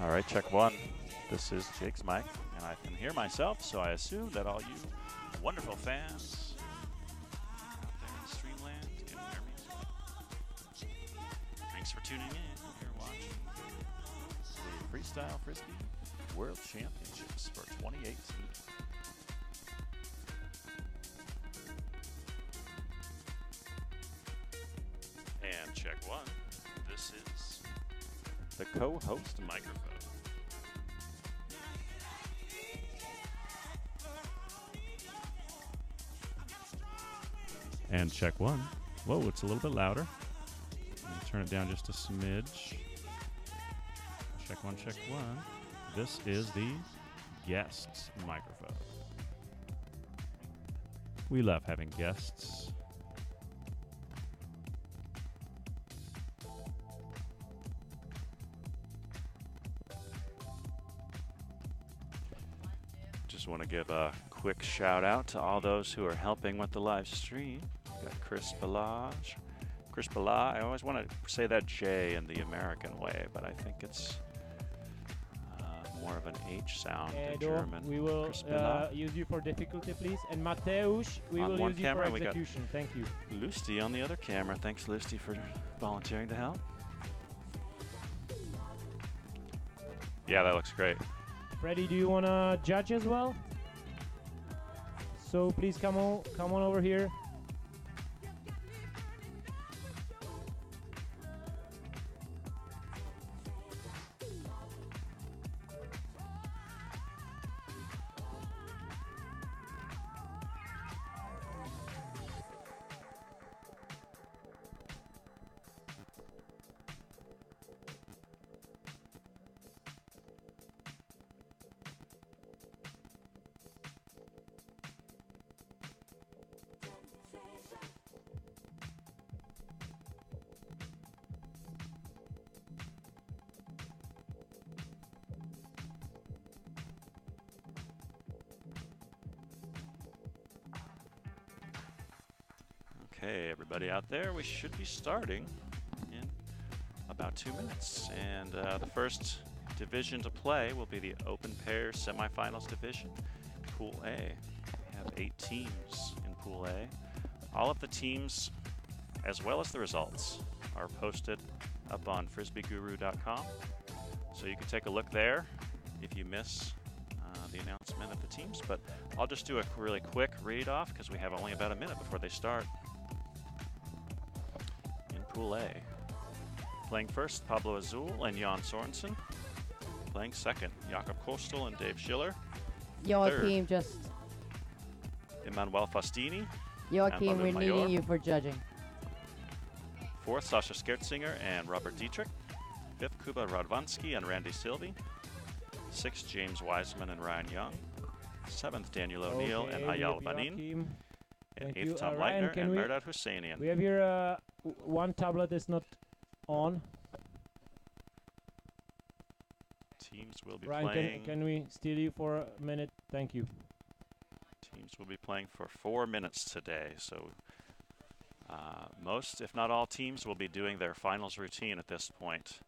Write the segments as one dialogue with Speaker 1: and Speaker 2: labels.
Speaker 1: All right, check one. This is Jake's mic, and I can hear myself, so I assume that all you wonderful fans out there in Streamland can hear me. Thanks for tuning in. You're watching the Freestyle Frisbee World Championships for 2018. And check one. This is the co-host microphone. And check one. Whoa, it's a little bit louder. Let me turn it down just a smidge. Check one, check one. This is the guest microphone. We love having guests. Just want to give a quick shout out to all those who are helping with the live stream. We've got Chris Balaj. Chris Balaj. I always want to say that J in the American way, but I think it's more of an H sound in German.
Speaker 2: We will use you for difficulty, please. And Mateusz, we will use you for execution. Thank you.
Speaker 1: Lusty on the other camera. Thanks, Lusty, for volunteering to help. Yeah, that looks great.
Speaker 2: Freddy, do you want to judge as well? So please come on over here.
Speaker 1: Okay, everybody out there, we should be starting in about 2 minutes. And the first division to play will be the Open Pairs Semifinals Division, Pool A. We have 8 teams in Pool A. All of the teams, as well as the results, are posted up on frisbeeguru.com. So you can take a look there if you miss the announcement of the teams. But I'll just do a really quick read off because we have only about a minute before they start. Pool A. Playing first, Pablo Azul and Jan Sorensen. Playing second, Jakob Kostel and Dave Schiller.
Speaker 3: Joachim, just...
Speaker 1: Emmanuel Faustini.
Speaker 3: Joachim, we're needing you for judging.
Speaker 1: Fourth, Sasha Skertzinger and Robert Dietrich. Fifth, Kuba Radwanski and Randy Sylvie. Sixth, James Wiseman and Ryan Young. Seventh, Daniel O'Neill and Ayal Banin. And eighth, Tom Leitner and Merdad Husseinian.
Speaker 2: We have here one tablet is not on.
Speaker 1: Teams will be
Speaker 2: Ryan,
Speaker 1: playing.
Speaker 2: Can we steal you for a minute? Thank you.
Speaker 1: Teams will be playing for 4 minutes today. So most, if not all, teams will be doing their finals routine at this point.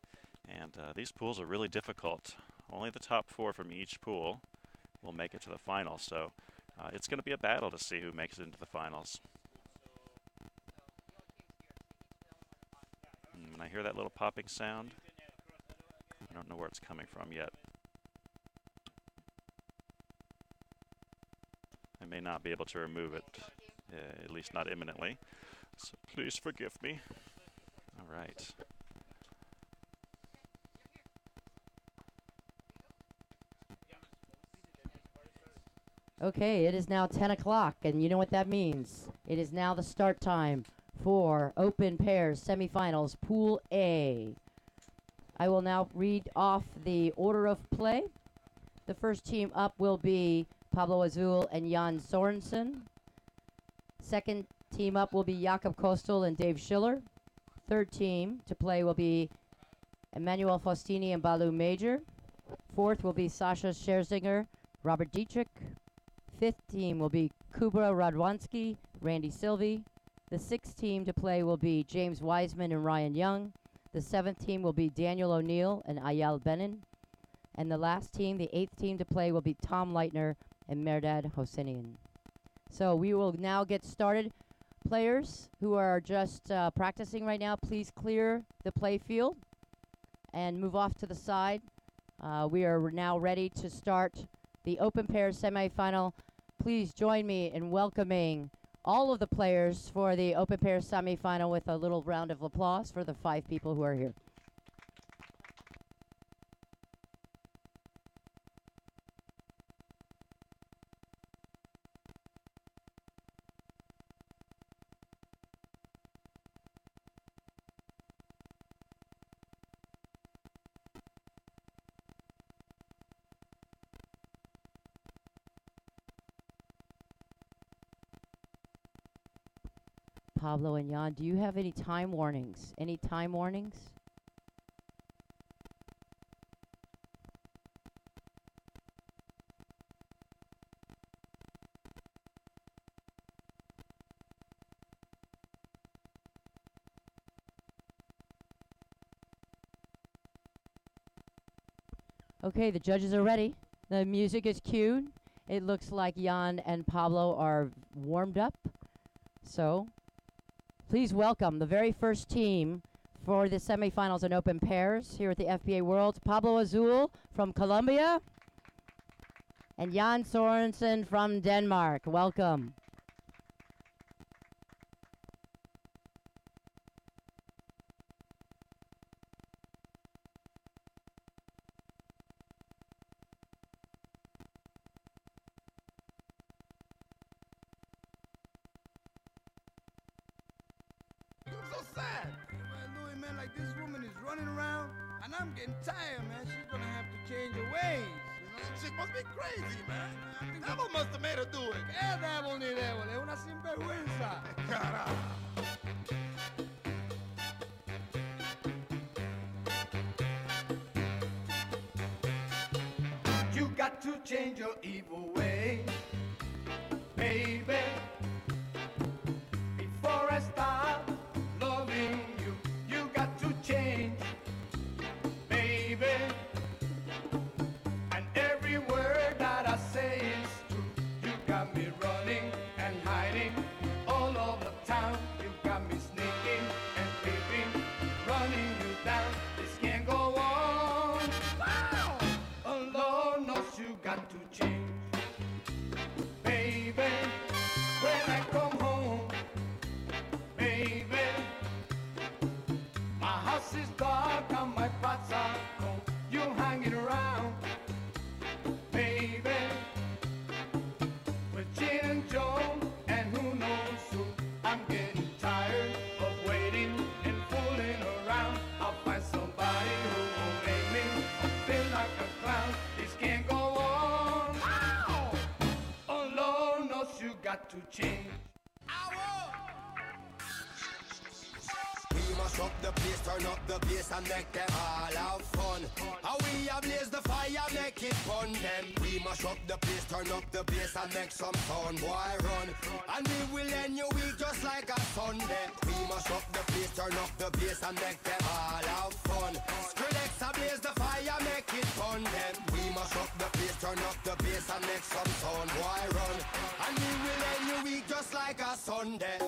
Speaker 1: And these pools are really difficult. Only the top 4 from each pool will make it to the finals. So it's going to be a battle to see who makes it into the finals. And when I hear that little popping sound, I don't know where it's coming from yet. I may not be able to remove it, at least not imminently. So please forgive me. All right.
Speaker 3: Okay, it is now 10 o'clock, and you know what that means. It is now the start time for Open Pairs Semifinals Pool A. I will now read off the order of play. The first team up will be Pablo Azul and Jan Sorensen. Second team up will be Jakob Kostel and Dave Schiller. Third team to play will be Emmanuel Faustini and Balu Major. Fourth will be Sasha Scherzinger, Robert Dietrich. Fifth team will be Kubra Radwanski, Randy Sylvie. The sixth team to play will be James Wiseman and Ryan Young. The seventh team will be Daniel O'Neill and Ayal Benin. And the last team, the 8th team to play, will be Tom Leitner and Merdad Hosseinian. So we will now get started. Players who are just practicing right now, please clear the play field and move off to the side. We are now ready to start the open pairs semifinal. Please join me in welcoming all of the players for the open pairs semifinal with a little round of applause for the 5 people who are here. Pablo and Jan, do you have any time warnings? Any time warnings? Okay, the judges are ready. The music is cued. It looks like Jan and Pablo are warmed up. So, please welcome the very first team for the semifinals and open pairs here at the FBA Worlds. Pablo Azul from Colombia and Jan Sorensen from Denmark. Welcome.
Speaker 4: Sad. Well, Louis, man, like this woman is running around, and I'm getting tired, man. She's gonna have to change her ways.
Speaker 5: That chick must be crazy, man. Devil must have made her do it.
Speaker 4: ¿Qué devil ni devil? Es una sinvergüenza.
Speaker 5: Carajo.
Speaker 4: You got to change your evil ways, baby. Before I start loving you, you got to change, baby. And every word that I say is true. You got me running and hiding all over town. You got me sneaking and creeping, running you down. This can't go on. Wow! Oh Lord knows you got to change, baby. When I come home, baby, my house is dark and my pots are cold. You hanging around, baby, with Gin and Joe and who knows who. I'm getting tired of waiting and fooling around. I'll find somebody who will make me feel like a clown. This can't go on. Ow! Oh Lord knows you got to change.
Speaker 6: We must up the place, turn up the bass and make them all have fun. How we ablaze the fire, make it fun them. We must up the place, turn up the bass and make some sound, boy run. And we will end your week just like a Sunday. We must up the place, turn up the bass and make them all have fun. Skrillex ablaze the fire, make it fun them. We must up the place, turn up the bass and make some sound, boy run. And we will end your week just like a Sunday.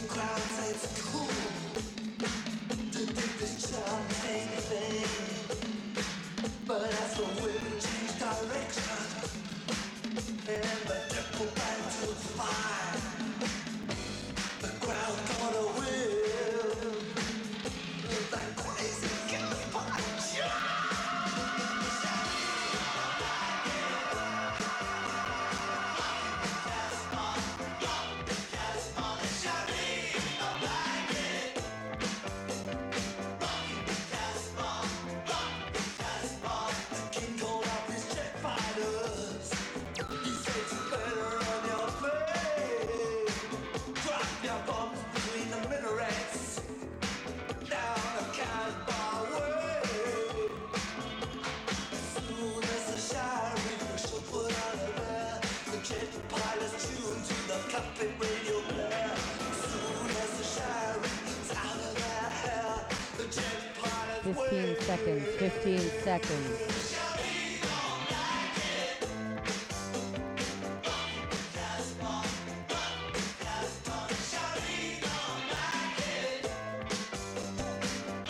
Speaker 7: Crowd
Speaker 3: 15 seconds, 15 seconds.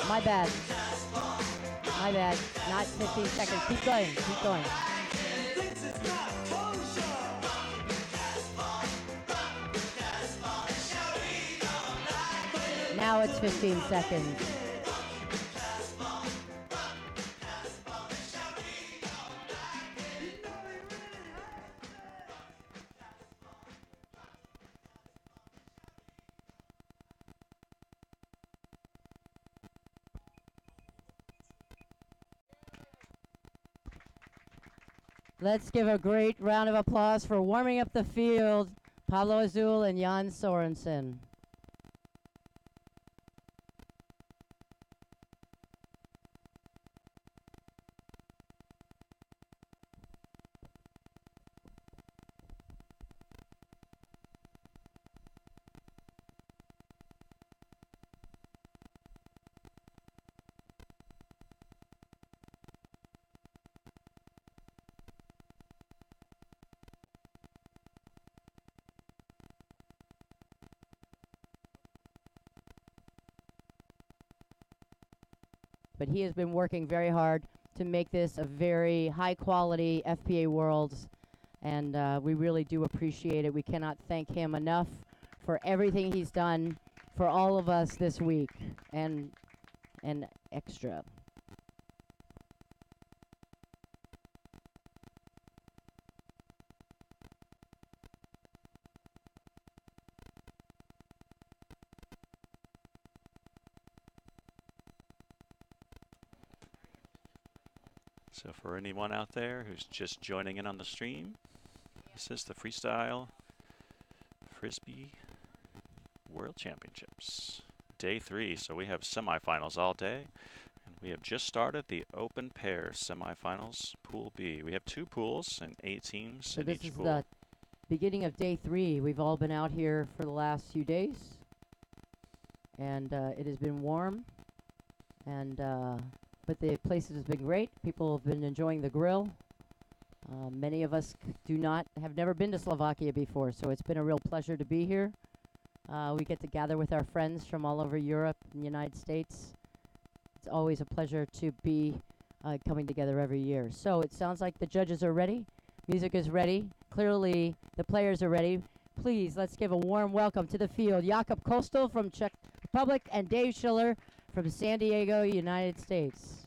Speaker 3: My bad. My bad. Not 15 seconds. Keep going. Keep going. Now it's 15 seconds. Let's give a great round of applause for warming up the field, Pablo Azul and Jan Sorensen. But he has been working very hard to make this a very high quality FPA Worlds, and we really do appreciate it. We cannot thank him enough for everything he's done for all of us this week and extra.
Speaker 1: So for anyone out there who's just joining in on the stream, this is the Freestyle Frisbee World Championships, Day 3. So we have semifinals all day, and we have just started the open pair semifinals, Pool B. We have 2 pools and 8 teams
Speaker 3: So
Speaker 1: in
Speaker 3: this
Speaker 1: each
Speaker 3: is
Speaker 1: pool.
Speaker 3: the beginning of Day 3. We've all been out here for the last few days, and it has been warm, and but the place has been great. People have been enjoying the grill. Many of us have never been to Slovakia before, so it's been a real pleasure to be here. We get to gather with our friends from all over Europe and the United States. It's always a pleasure to be coming together every year. So it sounds like the judges are ready. Music is ready. Clearly, the players are ready. Please, let's give a warm welcome to the field. Jakob Kostel from Czech Republic and Dave Schiller from San Diego, United States.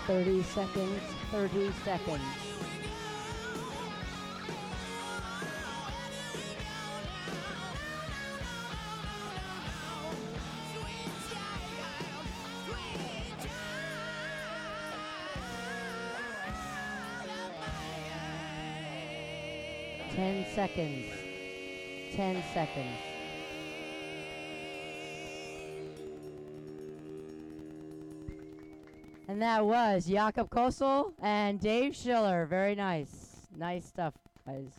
Speaker 3: 30 seconds, 30 seconds. Ten seconds. 10 seconds. And that was Jakob Kosel and Dave Schiller. Very nice. Nice stuff, guys.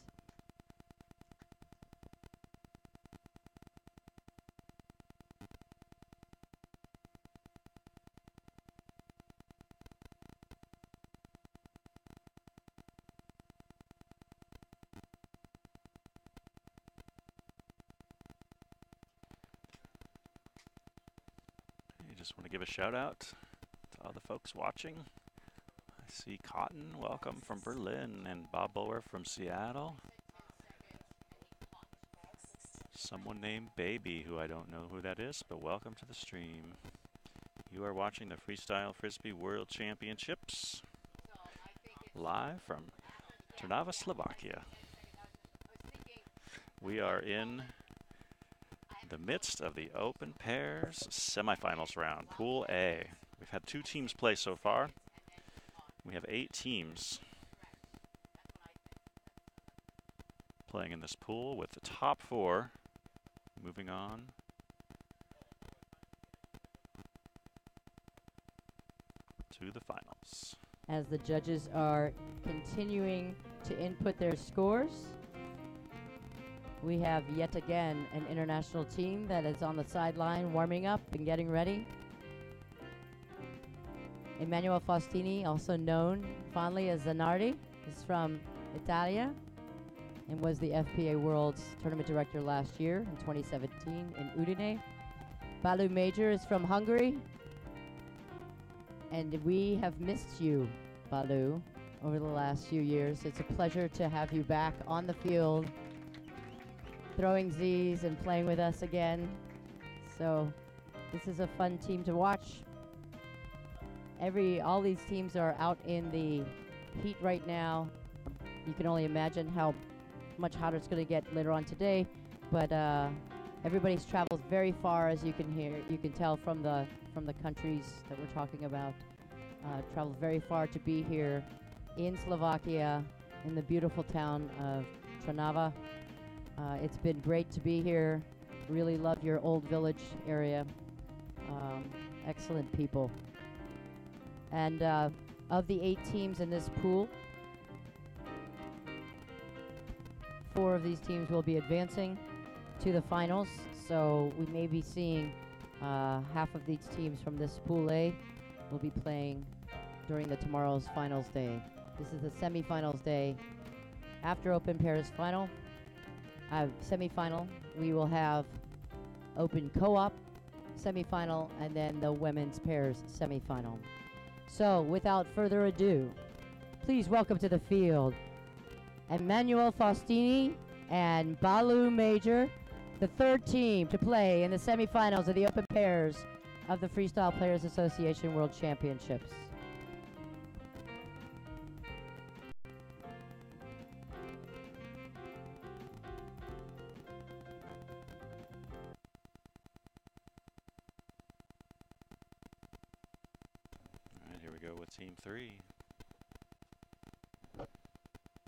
Speaker 1: Just want to give a shout out to all the folks watching. I see Cotton, welcome from Berlin, and Bob Bower from Seattle. Someone named Baby, who I don't know who that is, but welcome to the stream. You are watching the Freestyle Frisbee World Championships live from Trnava, Slovakia. We are in the midst of the open pairs semifinals round, Pool A. We've had 2 teams play so far. We have 8 teams playing in this pool, with the top 4 moving on to the finals.
Speaker 3: As the judges are continuing to input their scores, we have yet again an international team that is on the sideline warming up and getting ready. Emanuele Faustini, also known fondly as Zanardi, is from Italia and was the FPA World's Tournament Director last year in 2017 in Udine. Balu Major is from Hungary, and we have missed you, Balu, over the last few years. It's a pleasure to have you back on the field, throwing Z's and playing with us again. So this is a fun team to watch. All these teams are out in the heat right now. You can only imagine how much hotter it's going to get later on today, but everybody's traveled very far, as you can tell from the countries that we're talking about. Traveled very far to be here in Slovakia, in the beautiful town of Trnava. It's been great to be here. Really love your old village area. Excellent people. And of the 8 teams in this pool, 4 of these teams will be advancing to the finals. So we may be seeing half of these teams from this Pool A will be playing during tomorrow's finals day. This is the semifinals day. After open pairs semifinal, we will have open co-op semifinal, and then the women's pairs semifinal. So without further ado, please welcome to the field Emanuele Faustini and Balu Major, the 3rd team to play in the semifinals of the open pairs of the Freestyle Players Association World Championships.
Speaker 1: Team 3.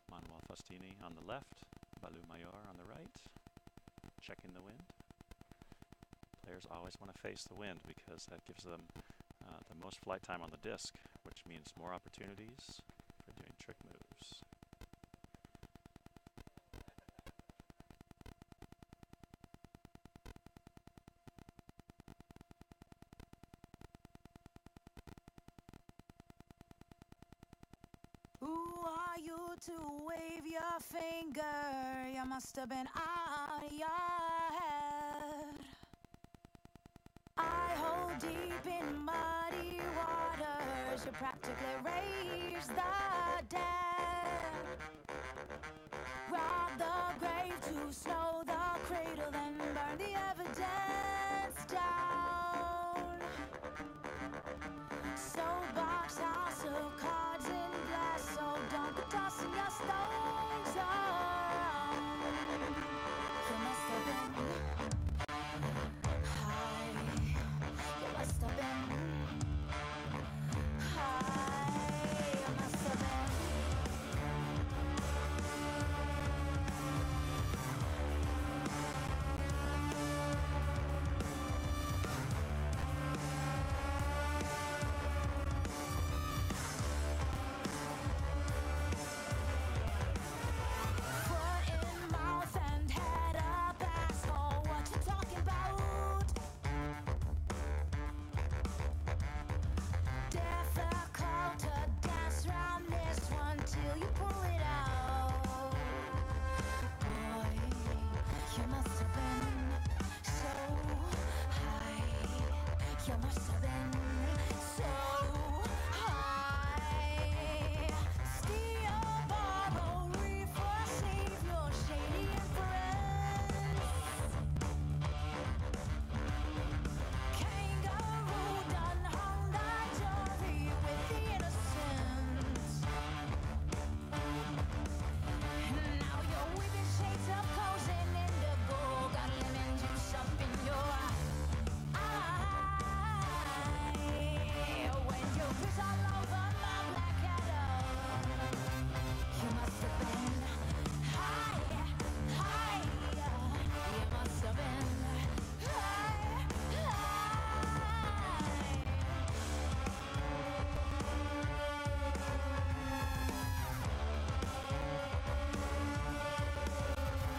Speaker 1: Emanuele Faustini on the left, Balu Major on the right, checking the wind. Players always want to face the wind because that gives them the most flight time on the disc, which means more opportunities for doing trick moves.
Speaker 7: To wave your finger, you must have been out of your head. I hold deep in muddy waters, you practically raise the dead. Rob the grave to slow the cradle, then burn the evidence down. Soapbox house of tossing your stones around. You must have been high. You must have been high. You must have been. Foot in mouth and head up asshole. What you talking about? Difficult to dance round this one till you pull it out. Boy, you must have been so high. You must have been so high. Steal, borrow, reefer, save your shady influence. Kangaroo done hung that jury with the innocents. Now you're weaving shades of coals and indigo. Got lemon juice up in your eye. When you piss all over my black Adam, you must have been high, high. You must have been high, high.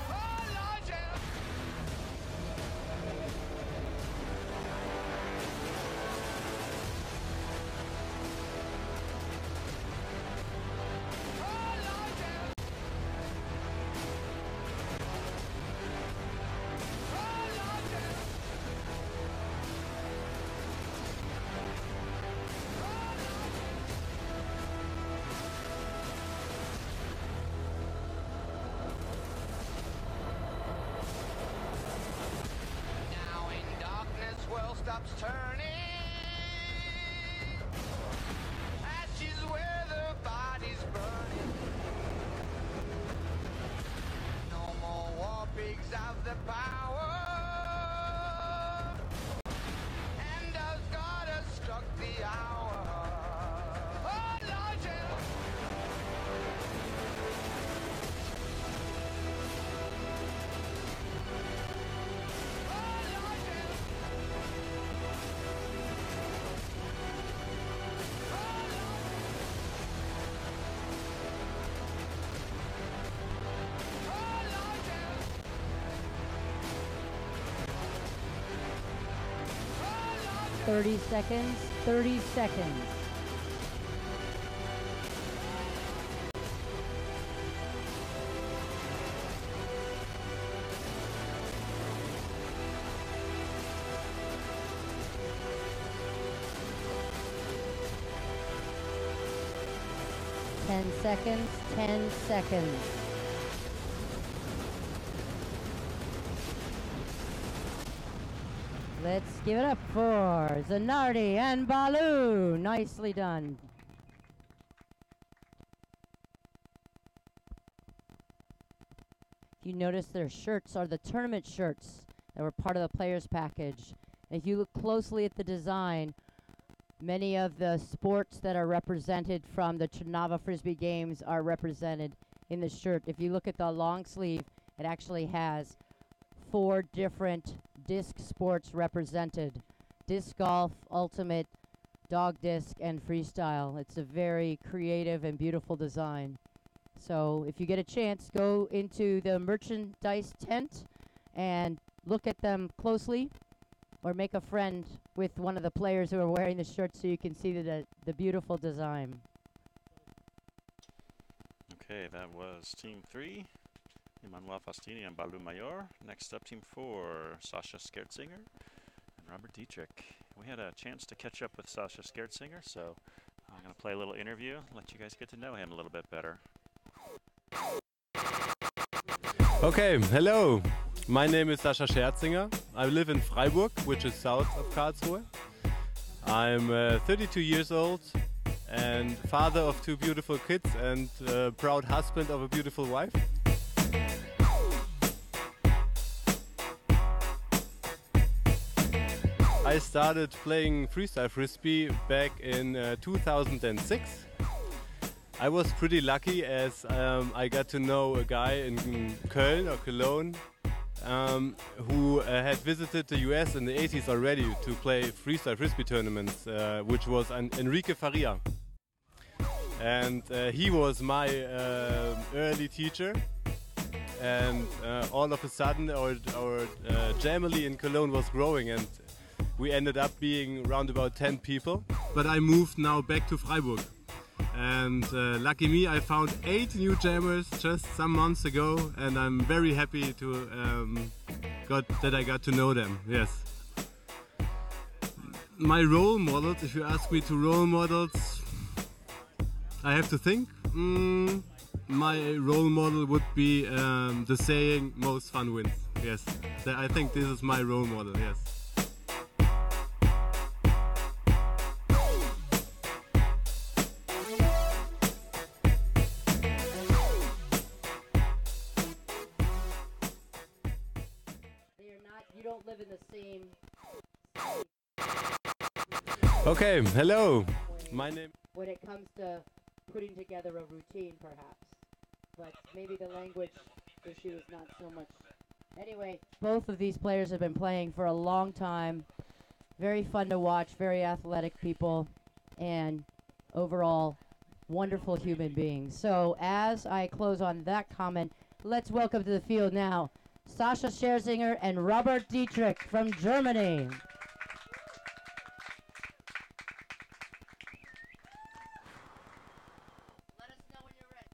Speaker 4: Oh, Lord, yeah. Oh, Lord, yeah. Oh, Lord, yeah. Now in darkness, world stops turning. Ashes where the body's burning. No more war pigs have the power. And as God has struck the hour. Oh, Lord, yeah. Oh, Lord, yeah. Oh, Lord, yeah.
Speaker 3: 30 seconds, 30 seconds. Ten seconds, 10 seconds. Let's give it up for Zanardi and Balu. Nicely done. If you notice, their shirts are the tournament shirts that were part of the players package. And if you look closely at the design, many of the sports that are represented from the Trnava Frisbee games are represented in the shirt. If you look at the long sleeve, it actually has 4 different disc sports represented: disc golf, ultimate, dog disc, and freestyle. It's a very creative and beautiful design. So if you get a chance, go into the merchandise tent and look at them closely, or make a friend with one of the players who are wearing the shirt so you can see the beautiful design.
Speaker 1: Okay, that was Team 3, Emmanuel Fastini and Balu Mayor. Next up, Team 4, Sasha Skertzinger and Robert Dietrich. We had a chance to catch up with Sasha Skertzinger, so I'm going to play a little interview, let you guys get to know him a little bit better.
Speaker 8: Okay, hello. My name is Sascha Scherzinger. I live in Freiburg, which is south of Karlsruhe. I'm 32 years old and father of 2 beautiful kids and proud husband of a beautiful wife. I started playing freestyle frisbee back in 2006. I was pretty lucky as I got to know a guy in Köln or Cologne who had visited the US in the 80s already to play freestyle frisbee tournaments, which was Enrique Faria. And he was my early teacher. And all of a sudden our family in Cologne was growing, and we ended up being around about 10 people. But I moved now back to Freiburg. And lucky me, I found 8 new jammers just some months ago, and I'm very happy to that I got to know them. Yes. My role models, if you ask me to role models, I have to think. My role model would be the saying, most fun wins. Yes, I think this is my role model, yes.
Speaker 3: You don't live in the same.
Speaker 8: Okay, hello. My name.
Speaker 3: When it comes to putting together a routine, perhaps, but maybe the language issue is not so much. Anyway, both of these players have been playing for a long time. Very fun to watch. Very athletic people, and overall, wonderful human beings. So, as I close on that comment, let's welcome to the field now Sascha Scherzinger and Robert Dietrich from Germany. Let us know when you're ready.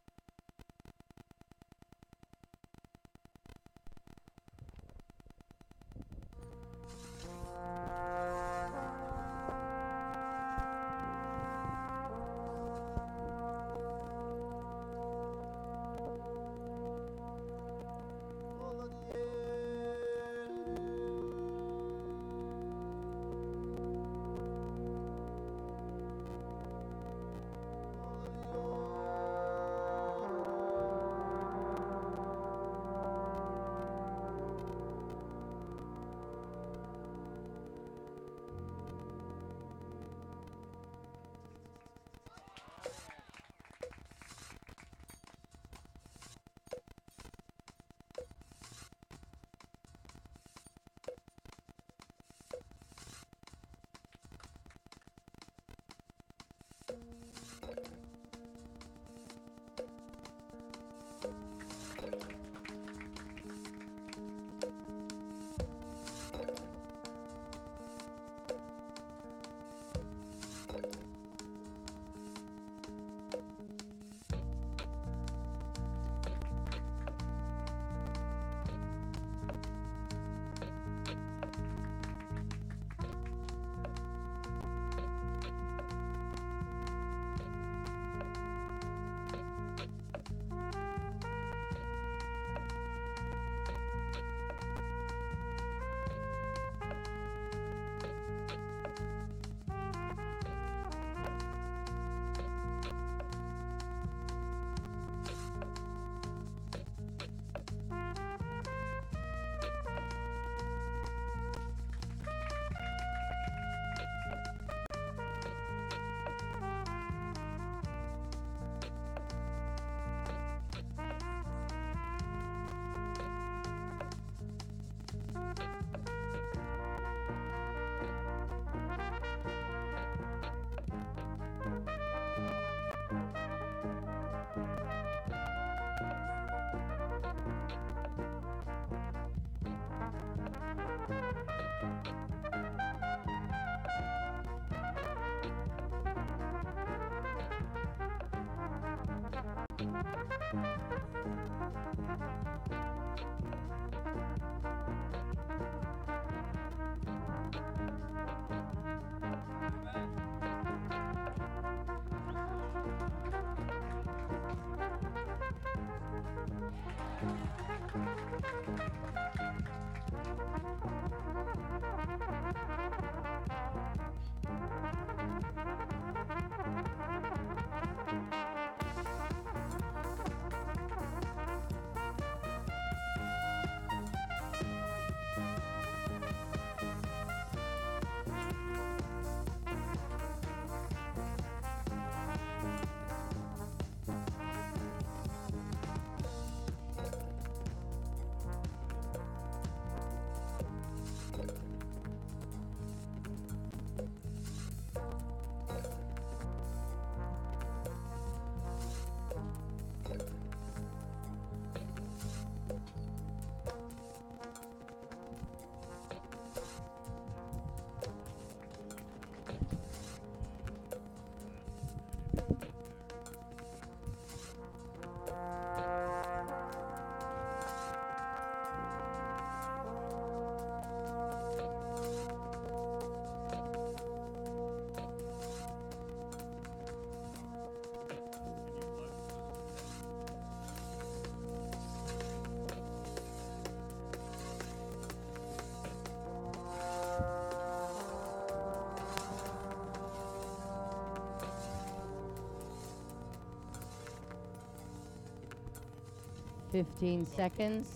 Speaker 3: 15 seconds.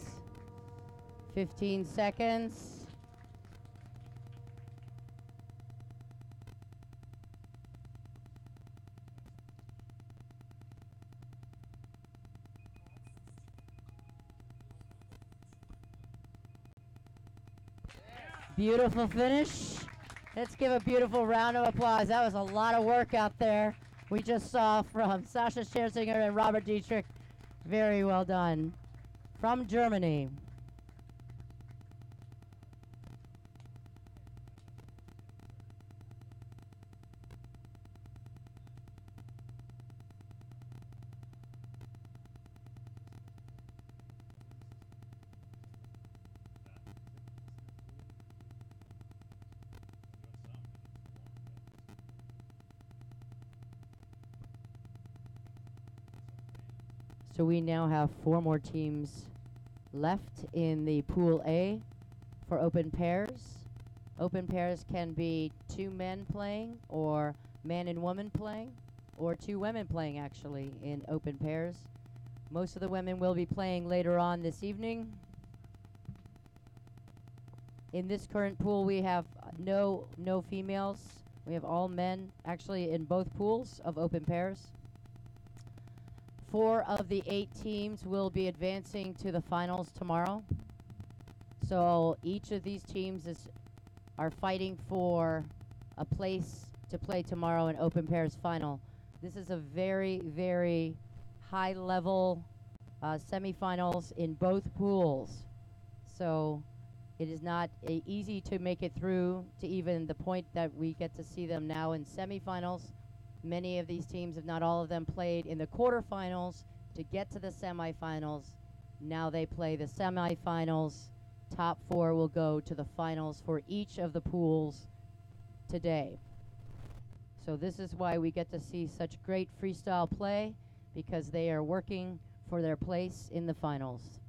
Speaker 3: 15 seconds. Beautiful finish. Let's give a beautiful round of applause. That was a lot of work out there. We just saw from Sasha Scherzinger and Robert Dietrich. Very well done. From Germany. So we now have 4 more teams left in the Pool A for open pairs. Open pairs can be 2 men playing, or man and woman playing, or 2 women playing actually in open pairs. Most of the women will be playing later on this evening. In this current pool we have no females. We have all men actually in both pools of open pairs. 4 of the 8 teams will be advancing to the finals tomorrow. So each of these teams are fighting for a place to play tomorrow in open pairs final. This is a very, very high level semifinals in both pools. So it is not easy to make it through to even the point that we get to see them now in semifinals. Many of these teams, if not all of them, played in the quarterfinals to get to the semifinals. Now they play the semifinals. Top 4 will go to the finals for each of the pools today. So this is why we get to see such great freestyle play, because they are working for their place in the finals.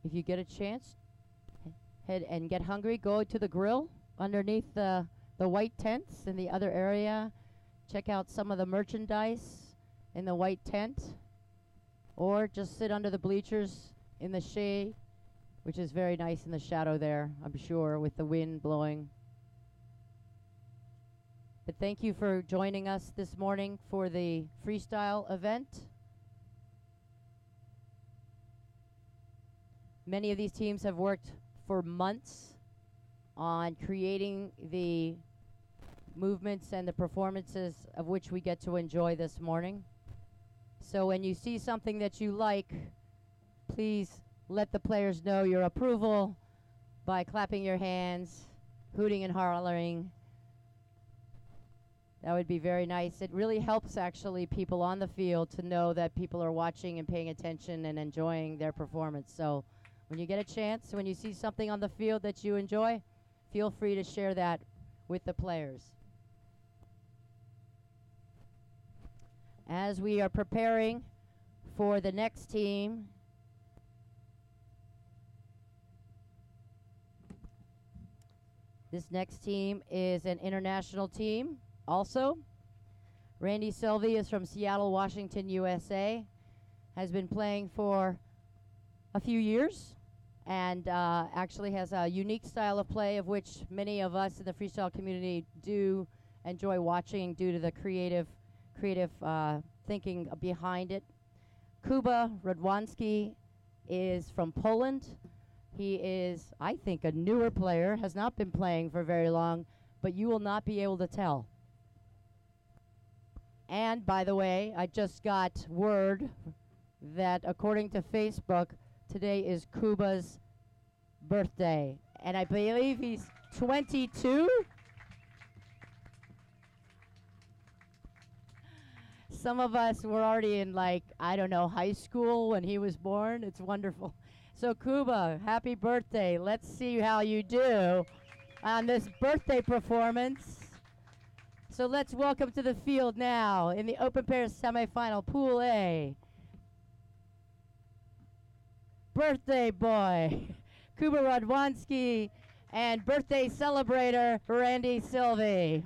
Speaker 3: If you get a chance, head and get hungry, go to the grill underneath the white tents in the other area. Check out some of the merchandise in the white tent, or just sit under the bleachers in the shade, which is very nice in the shadow there, I'm sure, with the wind blowing. But thank you for joining us this morning for the freestyle event. Many of these teams have worked for months on creating the movements and the performances of which we get to enjoy this morning. So when you see something that you like, please let the players know your approval by clapping your hands, hooting and hollering. That would be very nice. It really helps actually people on the field to know that people are watching and paying attention and enjoying their performance. So when you get a chance, when you see something on the field that you enjoy, feel free to share that with the players. As we are preparing for the next team, this next team is an international team also. Randy Sylvie is from Seattle, Washington, USA, has been playing for a few years, and actually has a unique style of play of which many of us in the freestyle community do enjoy watching due to the creative thinking behind it. Kuba Radwanski is from Poland. He is, I think, a newer player, has not been playing for very long, but you will not be able to tell. And by the way, I just got word that according to Facebook, today is Kuba's birthday, and I believe he's 22. Some of us were already in, like, I don't know, high school when he was born. It's wonderful. So Kuba, happy birthday. Let's see how you do on this birthday performance. So let's welcome to the field now in the open pairs semifinal, Pool A. Birthday boy, Kuba Radwanski, and birthday celebrator, Randy Sylvie.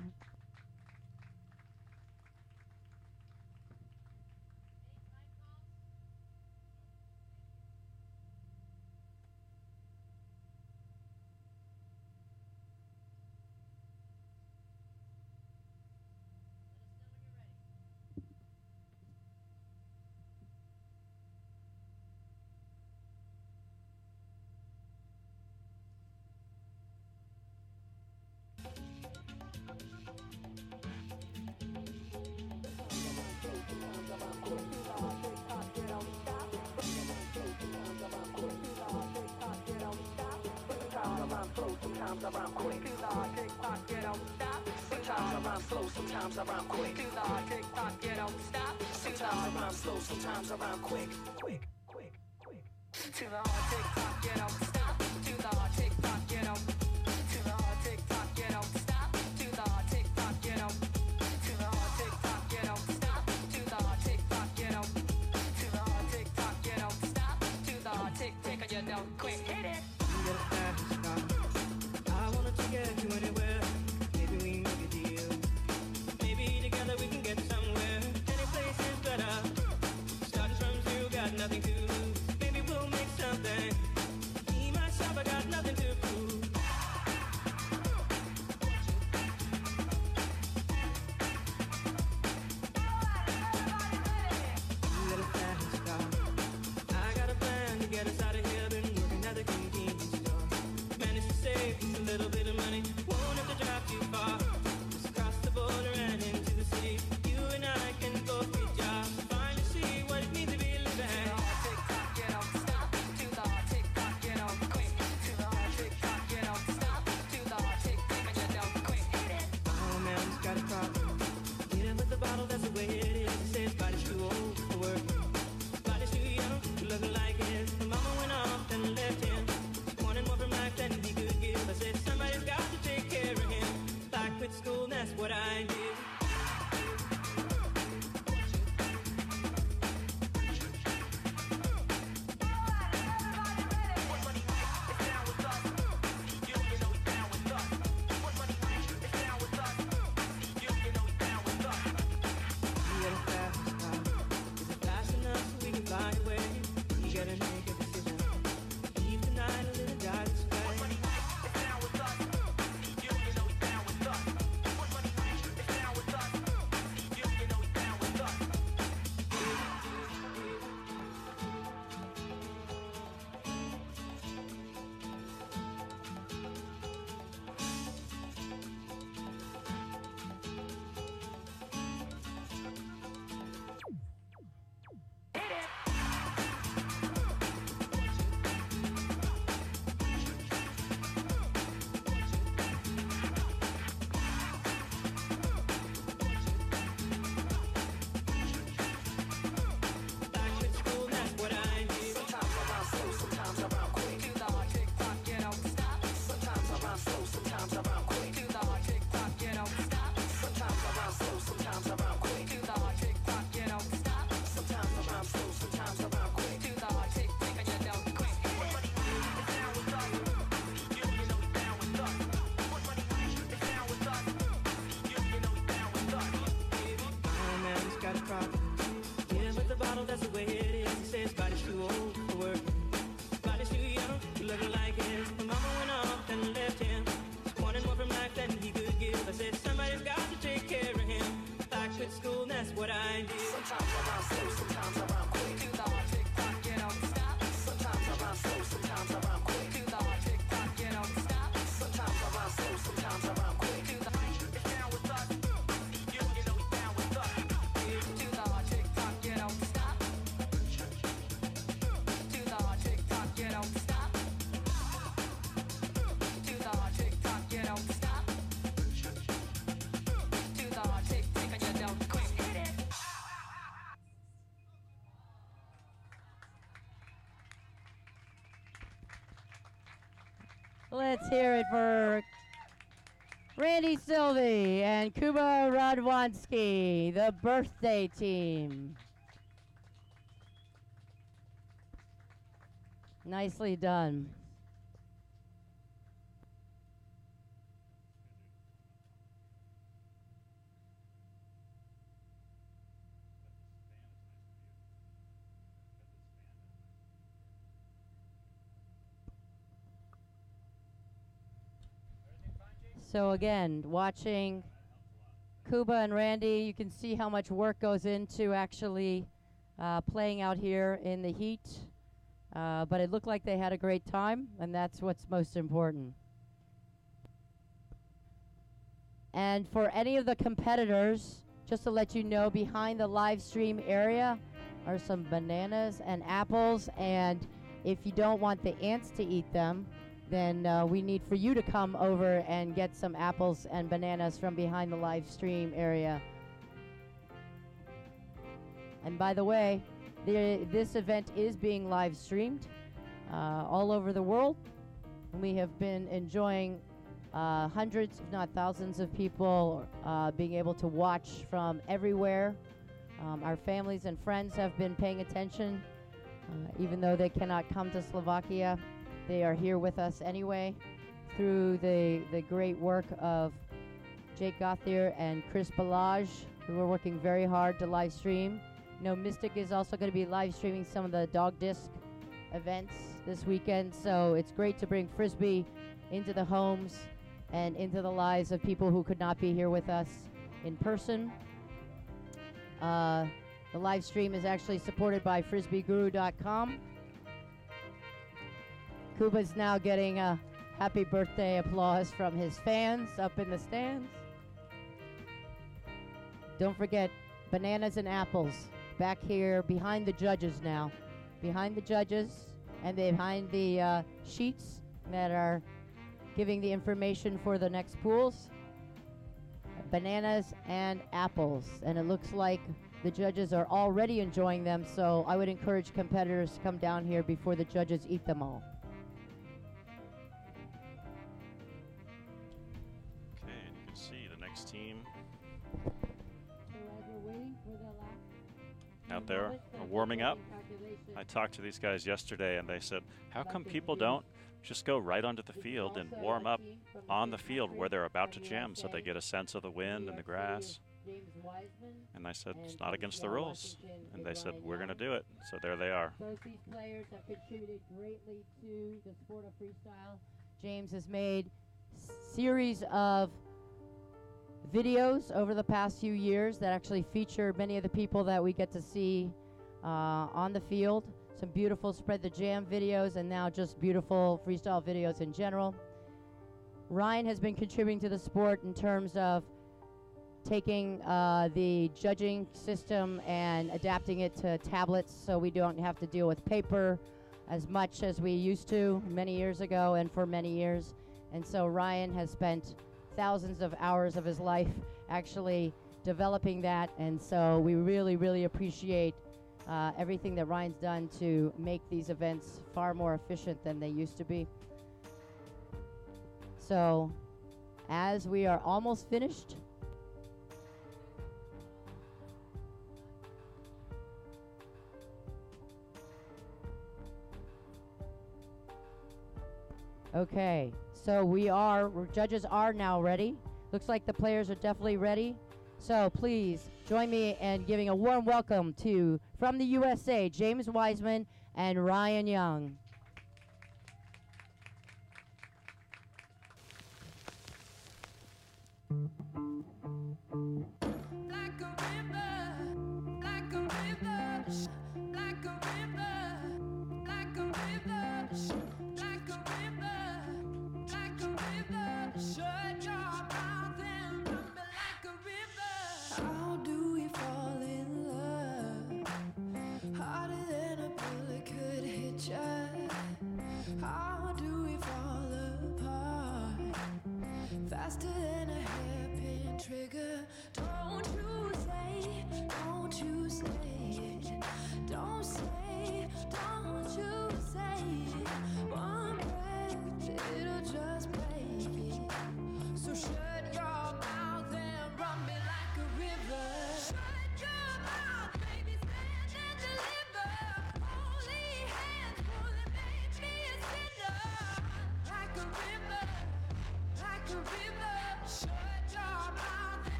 Speaker 9: Sometimes I rhyme quick. Tick-tock, you don't stop. Sometimes I rhyme slow, sometimes I rhyme quick. Tick-tock, you don't stop. Sometimes I rhyme slow, sometimes I rhyme quick. Quick. To the hard tick-tock, you don't stop. To the hard tick-tock, you don't. To the hard tick-tock, you don't stop. To the hard tick-tock, you don't. To the hard tick-tock, you don't stop. To the hard tick-tock, you don't. To the hard tick-tock, you don't stop. To the hard tick-tick, you don't quit. Hit it.
Speaker 10: I wanna get you anywhere. Maybe we make a deal. Maybe together we can get somewhere. Any place is better. Starting from zero, got nothing to lose. Maybe we'll make something. Me, myself, I got nothing to prove. Little fast star. I got a plan to get us out of here. Been working at the convenience store. Managed to save just a little bit of money. Won't have to drive too far. Just across the border and into the city. You and I can both get jobs. Finally see what it means to be living.
Speaker 9: Tick-tock, you don't stop. To the hard tick-tock, you don't quit. To the hard tick-tock, you don't stop. To the hard tick-tick, you don't quit. Hit it.
Speaker 10: Oh man, it's got a problem. Hit him with the bottle, that's the way it is. He says body's too old for work. Body's too young, looking like his. The mama went off and left him. Wanted more from life than he could give. I said somebody's got to take care of him. I quit school, and that's what I did. You gotta fast car. Is it fast enough so we can fly away? You gotta make a decision. Leave tonight or live or die this way. I quit school, and that's what I did.
Speaker 9: Sometimes I rhyme slow, sometimes I rhyme quick. To the hard tick-tock, you don't stop. Sometimes I rhyme slow, sometimes I rhyme quick. To the hard tick-tock, you don't stop. Sometimes I rhyme slow, sometimes I rhyme quick. To the hard tick-tock, you don't stop. Sometimes I rhyme slow, sometimes I rhyme quick. To the hard tick-tick, you don't quit.
Speaker 10: Oh man, he's got a problem. Hit him with the bottle, that's the way it is. He says body's too old for work. Body's too young, looking like his. The mama went off and left him. Wanted more from life than he could give. I said somebody's got to take care of him. I quit school, and that's what I did.
Speaker 9: Sometimes I rhyme slow, sometimes I rhyme quick. To the hard tick-tock, you don't stop. Sometimes I rhyme slow, sometimes I rhyme quick. To the hard tick-tock, you don't stop. Sometimes I rhyme slow, sometimes I rhyme quick. To the hard tick-tock, down with us. You know it's down with us. To the hard tick-tock, you don't stop. To the hard tick-tock, you don't stop. To the hard tick-tock, you don't stop. To the hard tick-tick, and you don't quit. Hit it.
Speaker 3: Let's hear it for Randy Sylvie and Kuba Radwanski, the birthday team. Nicely done. So again, watching Kuba and Randy, you can see how much work goes into actually playing out here in the heat. But it looked like they had a great time, and that's what's most important. And for any of the competitors, just to let you know, behind the live stream area are some bananas and apples, and if you don't want the ants to eat them, then we need for you to come over and get some apples and bananas from behind the live stream area. And by the way, this event is being live streamed all over the world. We have been enjoying hundreds, if not thousands of people being able to watch from everywhere. Our families and friends have been paying attention. Even though they cannot come to Slovakia, they are here with us anyway through the great work of Jake Gothier and Chris Balaj, who are working very hard to live stream. You know, Mystic is also going to be live streaming some of the dog disc events this weekend, so it's great to bring Frisbee into the homes and into the lives of people who could not be here with us in person. The live stream is actually supported by FrisbeeGuru.com. Kuba's now getting a happy birthday applause from his fans up in the stands. Don't forget, bananas and apples back here behind the judges now. Behind the judges and behind the sheets that are giving the information for the next pools. Bananas and apples. And it looks like the judges are already enjoying them, so I would encourage competitors to come down here before the judges eat them all.
Speaker 1: Okay, and you can see the next team out there are warming up. I talked to these guys yesterday, and they said, how come people don't just go right onto the field and warm up on the field where they're about to jam so they get a sense of the wind and the grass? And I said, it's not against the rules. And they said, we're going to do it. So there they are.
Speaker 3: Both these players have contributed greatly to the sport of freestyle. James has made series of videos over the past few years that actually feature many of the people that we get to see on the field. Some beautiful Spread the Jam videos, and now just beautiful freestyle videos in general. Ryan has been contributing to the sport in terms of taking the judging system and adapting it to tablets so we don't have to deal with paper as much as we used to many years ago and for many years. And so Ryan has spent thousands of hours of his life actually developing that, and so we really, really appreciate everything that Ryan's done to make these events far more efficient than they used to be. So, as we are almost finished, okay, so judges are now ready. Looks like the players are definitely ready. So please join me in giving a warm welcome to, from the USA, James Wiseman and Ryan Young.
Speaker 7: Like a river, like a river, like a river, like a river, like a river, like a river. Shut your mouth and run me like a river. How do we fall in love? Harder than a bullet could hit ya. How do we fall apart? Faster than a hairpin.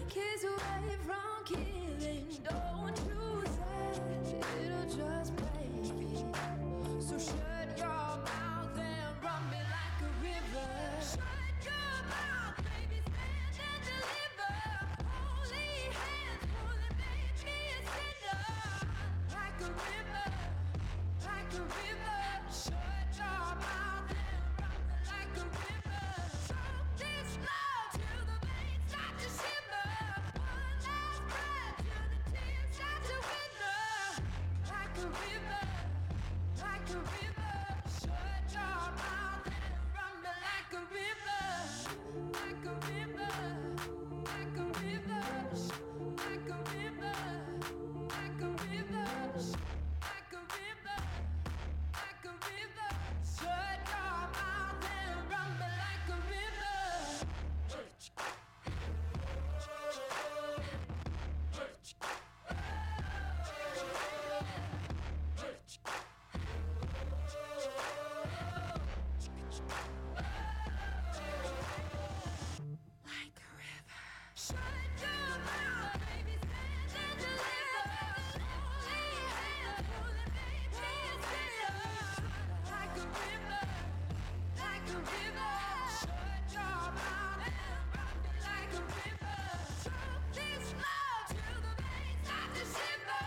Speaker 7: Kids away from killing, don't you say it'll just break. So shut your mouth and run me like a river. Shut your mouth, baby, stand and deliver. Holy hands pulling, make me a sinner. Like a river, like a river. Shut your mouth and run me like a river. Choke this love till the veins start to shimmer. One last breath till the tears start to wither. Like a river, like a river. Shut your mouth and run me like a river. Like a river, like a river. Like a river, like a river. Like a river, like a river. Shut your mouth and run me like a river. Like a river. Shut your mouth, baby, stand and deliver. Holy hands pulling, make me a sinner. Like a river, like a river. Shut your mouth and run me like a river. Choke this love till the veins start to shiver.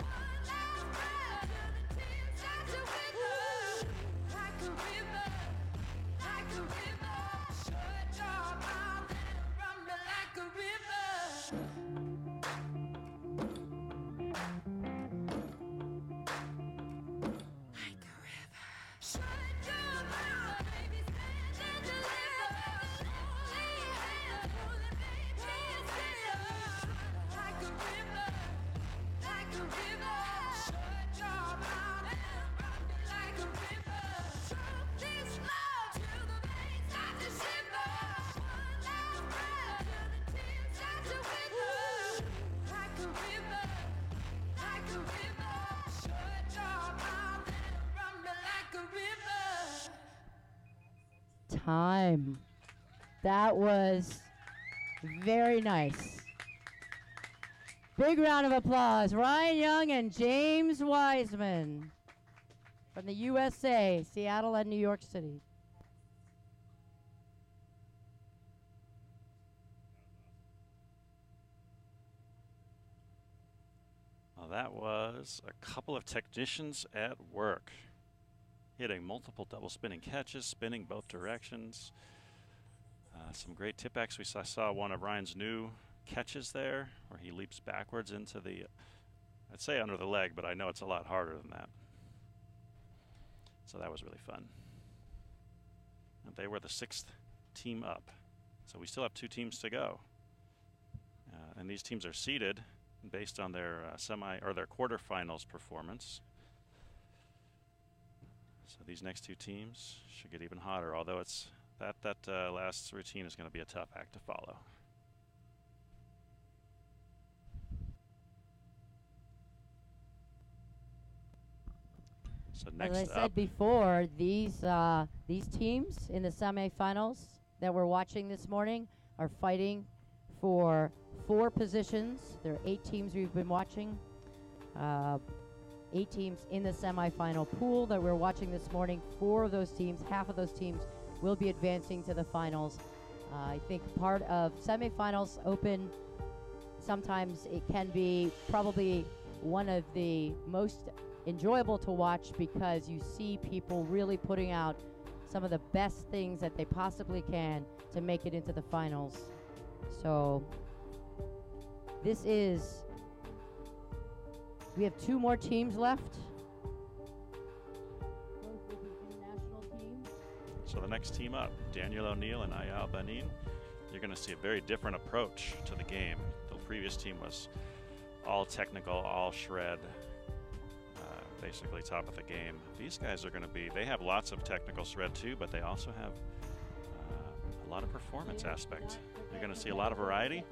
Speaker 7: One last breath till the tears start to wither. Like a river, like a river. Shut your mouth and run me like a river. Like a river. Shut your mouth, baby, stand and deliver. Holy hands pulling, make me a sinner. Like a river, like a river. Shut your mouth and run me like a river. Choke this love till the veins start to shiver. One last breath till the tears start to wither. Like a river, like a river. Shut your mouth and run me like a river.
Speaker 3: Time. That was very nice. Big round of applause. Ryan Young and James Wiseman from the USA, Seattle and New York City.
Speaker 1: Well, that was a couple of technicians at work, hitting multiple double spinning catches, spinning both directions. Some great tip backs. I saw one of Ryan's new catches there, where he leaps backwards into the, I'd say under the leg, but I know it's a lot harder than that. So that was really fun. And they were the 6th team up. So we still have 2 teams to go. And these teams are seeded based on their their quarterfinals performance. So these next 2 teams should get even hotter, although it's that last routine is going to be a tough act to follow. So next
Speaker 3: As I
Speaker 1: up,
Speaker 3: said before, these teams in the semifinals that we're watching this morning are fighting for 4 positions. There are 8 teams we've been watching. 8 teams in the semifinal pool that we're watching this morning. 4 of those teams, half of those teams, will be advancing to the finals. I think part of semifinals open, sometimes it can be probably one of the most enjoyable to watch, because you see people really putting out some of the best things that they possibly can to make it into the finals. So we have 2 more teams left.
Speaker 1: so the next team up, Daniel O'Neill and Ayal Benin, you're going to see a very different approach to the game. The previous team was all technical, all shred, basically top of the game. These guys are going to be, they have lots of technical shred too, but they also have a lot of performance aspect. You're going to see a lot of variety,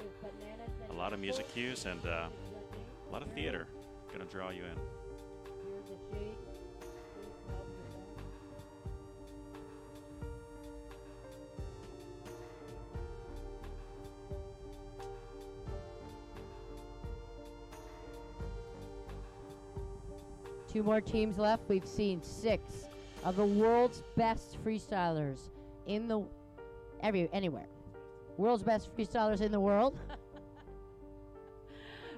Speaker 1: a lot of music cues, and a lot of theater going to draw you in.
Speaker 3: 2 more teams left. We've seen 6 of the world's best freestylers in the anywhere. World's best freestylers in the world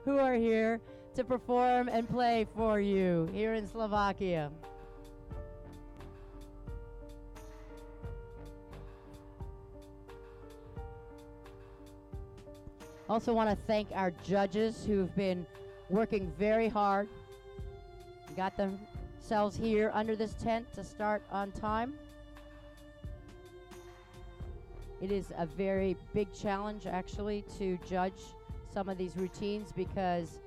Speaker 3: who are here to perform and play for you here in Slovakia. Also want to thank our judges who've been working very hard. Got themselves here under this tent to start on time. It is a very big challenge actually to judge some of these routines because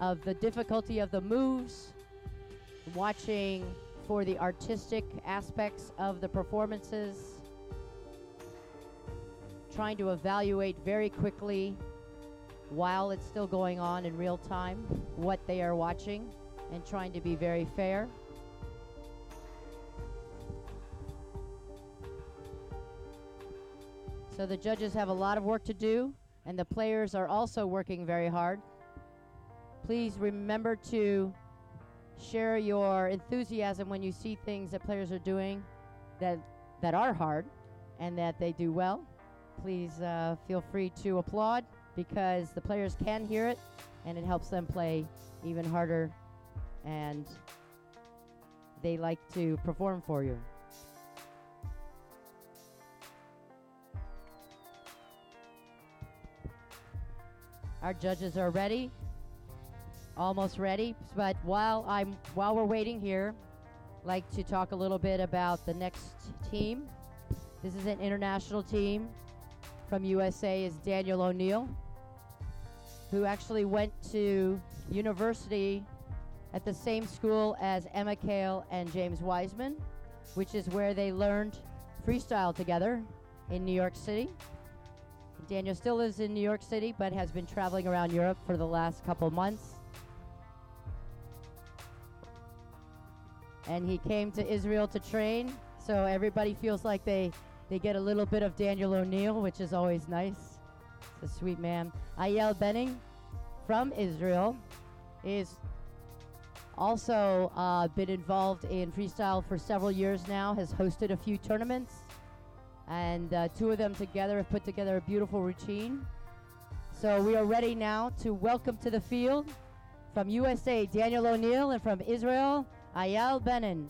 Speaker 3: of the difficulty of the moves, watching for the artistic aspects of the performances, trying to evaluate very quickly while it's still going on in real time what they are watching and trying to be very fair. So the judges have a lot of work to do, and the players are also working very hard. Please remember to share your enthusiasm when you see things that players are doing that are hard and that they do well. Please feel free to applaud because the players can hear it and it helps them play even harder, and they like to perform for you. Our judges are ready, almost ready, but while we're waiting here, I'd like to talk a little bit about the next team. This is an international team. From USA is Daniel O'Neill, who actually went to university at the same school as Emma Kale and James Wiseman, which is where they learned freestyle together in New York City. Daniel still lives in New York City, but has been traveling around Europe for the last couple months. And he came to Israel to train, so everybody feels like they get a little bit of Daniel O'Neill, which is always nice. He's a sweet man. Ayel Benning from Israel is also been involved in freestyle for several years now, has hosted a few tournaments, and 2 of them together have put together a beautiful routine. So we are ready now to welcome to the field from USA, Daniel O'Neill, and from Israel, Ayel Benning.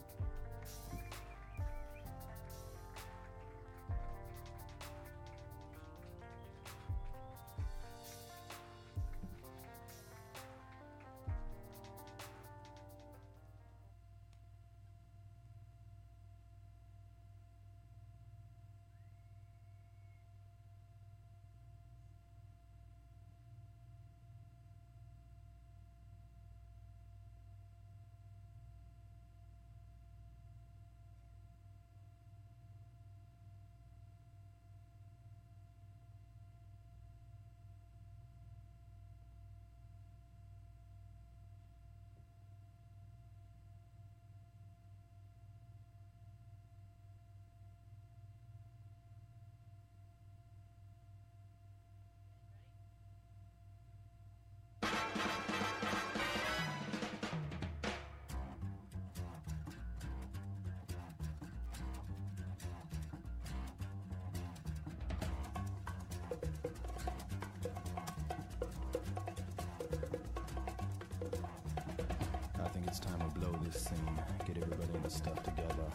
Speaker 11: I think it's time to blow this scene. Get everybody in the stuff together.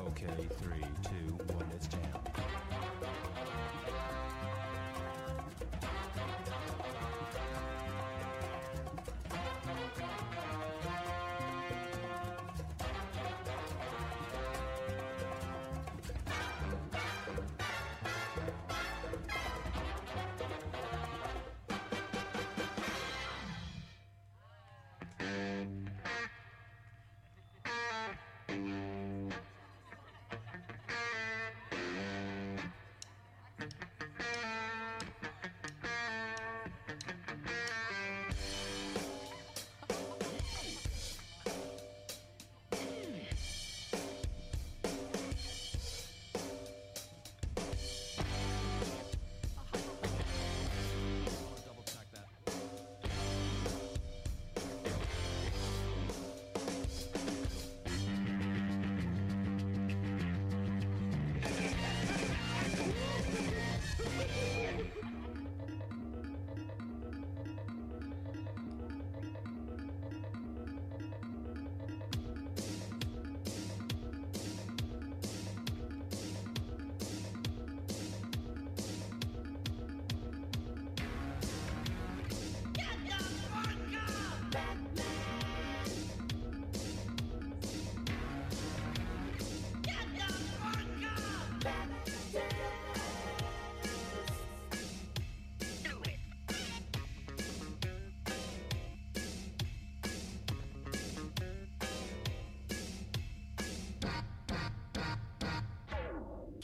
Speaker 11: Okay, 3, 2, 1, let's jam.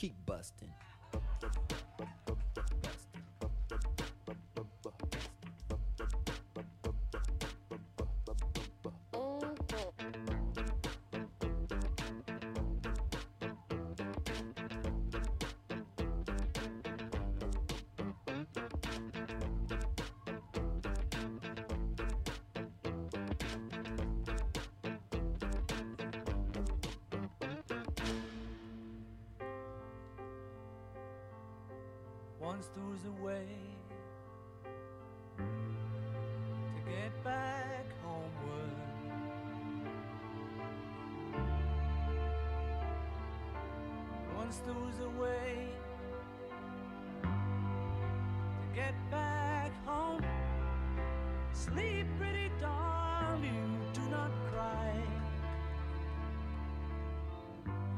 Speaker 12: Keep busting.
Speaker 13: Once there was a way to get back homeward. Once there was a way to get back home. Sleep, pretty darling, do not cry,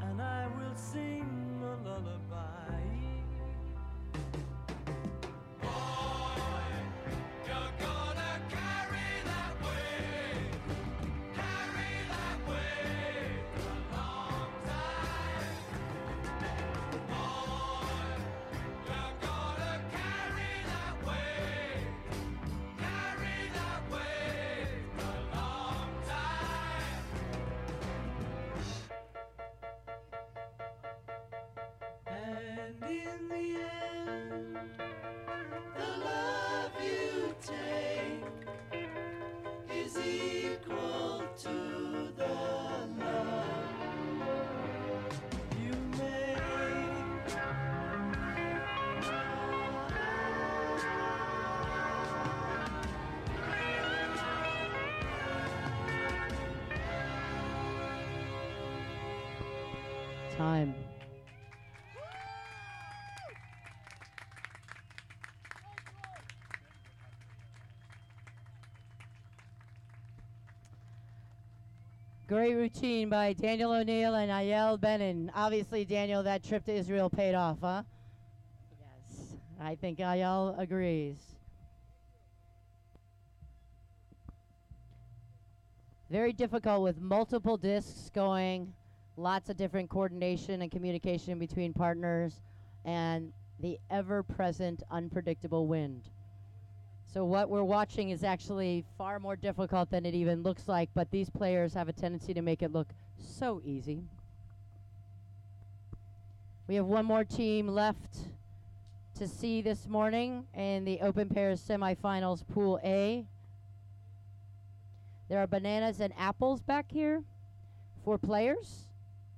Speaker 13: and I will sing a lullaby. And in the end, the love you take is equal to the love you make.
Speaker 3: Time. Great routine by Daniel O'Neill and Ayel Benin. Obviously, Daniel, that trip to Israel paid off, huh? Yes. I think Ayel agrees. Very difficult with multiple discs going, lots of different coordination and communication between partners, and the ever-present unpredictable wind. So what we're watching is actually far more difficult than it even looks like, but these players have a tendency to make it look so easy. We have one more team left to see this morning in the Open Pairs semifinals, Pool A. There are bananas and apples back here for players,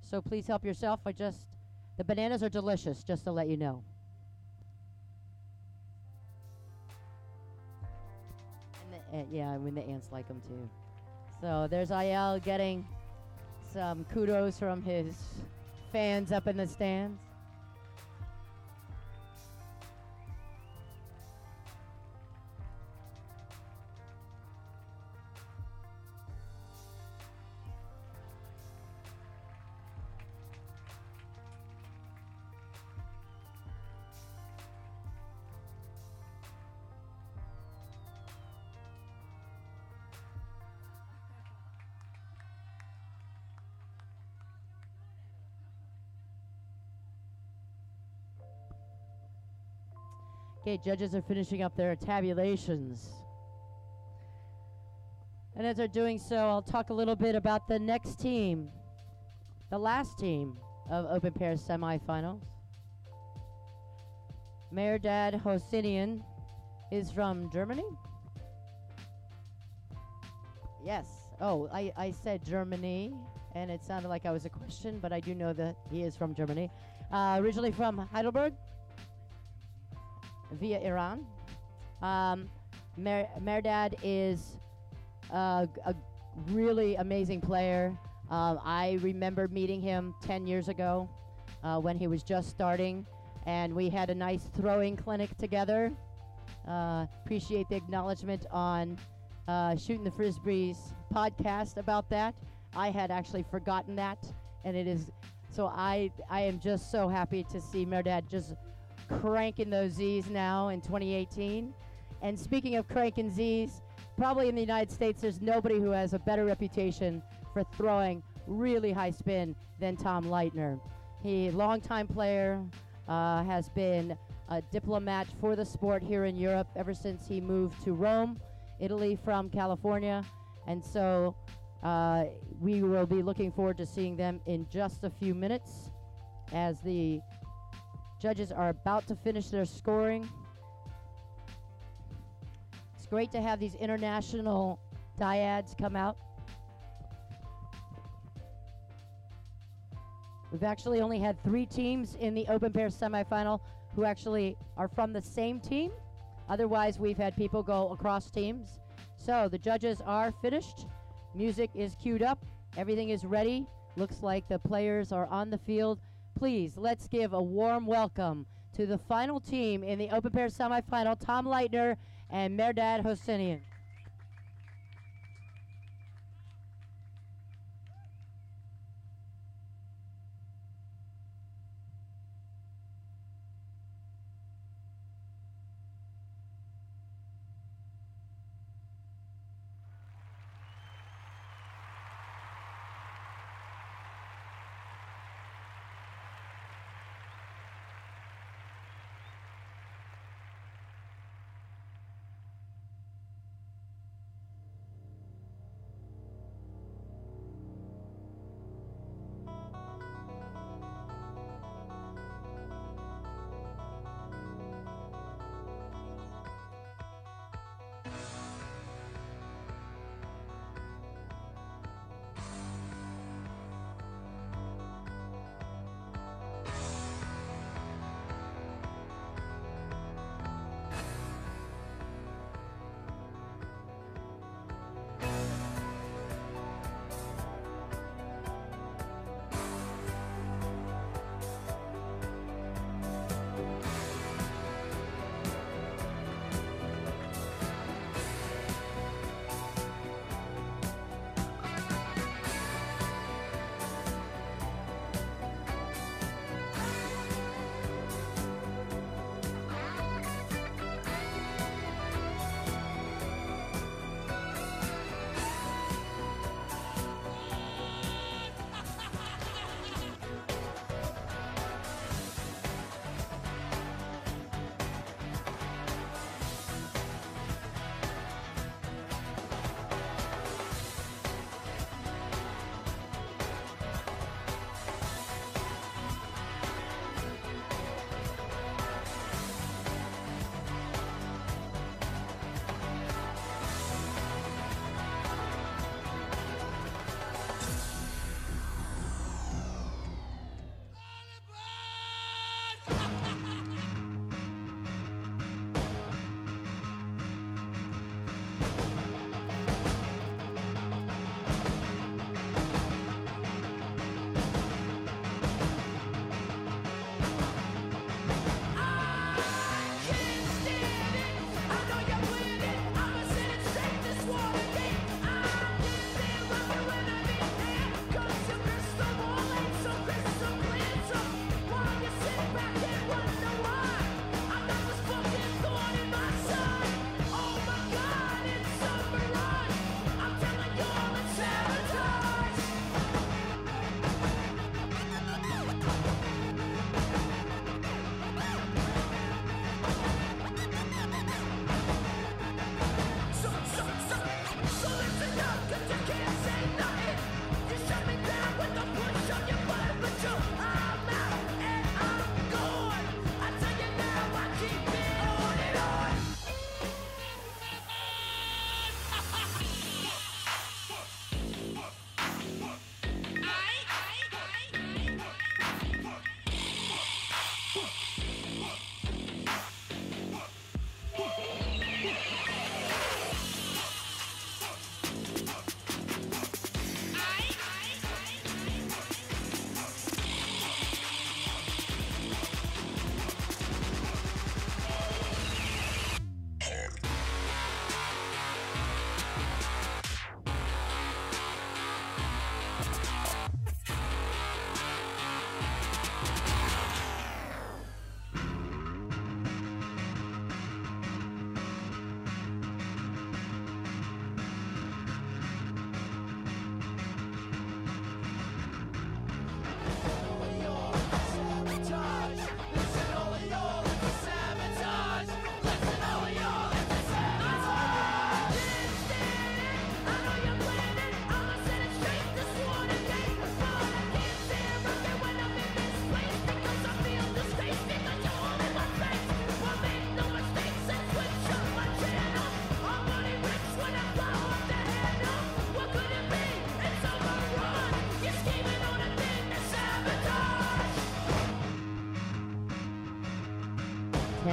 Speaker 3: so please help yourself. The bananas are delicious, just to let you know. Yeah, I mean the ants like them too. So there's Ayel getting some kudos from his fans up in the stands. Okay, judges are finishing up their tabulations. And as they're doing so, I'll talk a little bit about the next team, the last team of Open Pairs semifinals. Mehrdad Hosseinian is from Germany. Yes. Oh, I said Germany, and it sounded like I was a question, but I do know that he is from Germany. Originally from Heidelberg, via Iran. Mehrdad is a really amazing player. I remember meeting him 10 years ago when he was just starting, and we had a nice throwing clinic together. Appreciate the acknowledgement on Shooting the Frisbees podcast about that. I had actually forgotten that, and it is so I am just so happy to see Mehrdad just cranking those Z's now in 2018. And speaking of cranking Z's, probably in the United States there's nobody who has a better reputation for throwing really high spin than Tom Leitner. He, longtime player, has been a diplomat for the sport here in Europe ever since he moved to Rome, Italy from California. And so we will be looking forward to seeing them in just a few minutes as the judges are about to finish their scoring. It's great to have these international dyads come out. We've actually only had 3 teams in the open pair semifinal who actually are from the same team. Otherwise, we've had people go across teams. So the judges are finished. Music is queued up. Everything is ready. Looks like the players are on the field. Please, let's give a warm welcome to the final team in the open pair semifinal, Tom Leitner and Mehrdad Hosseinian.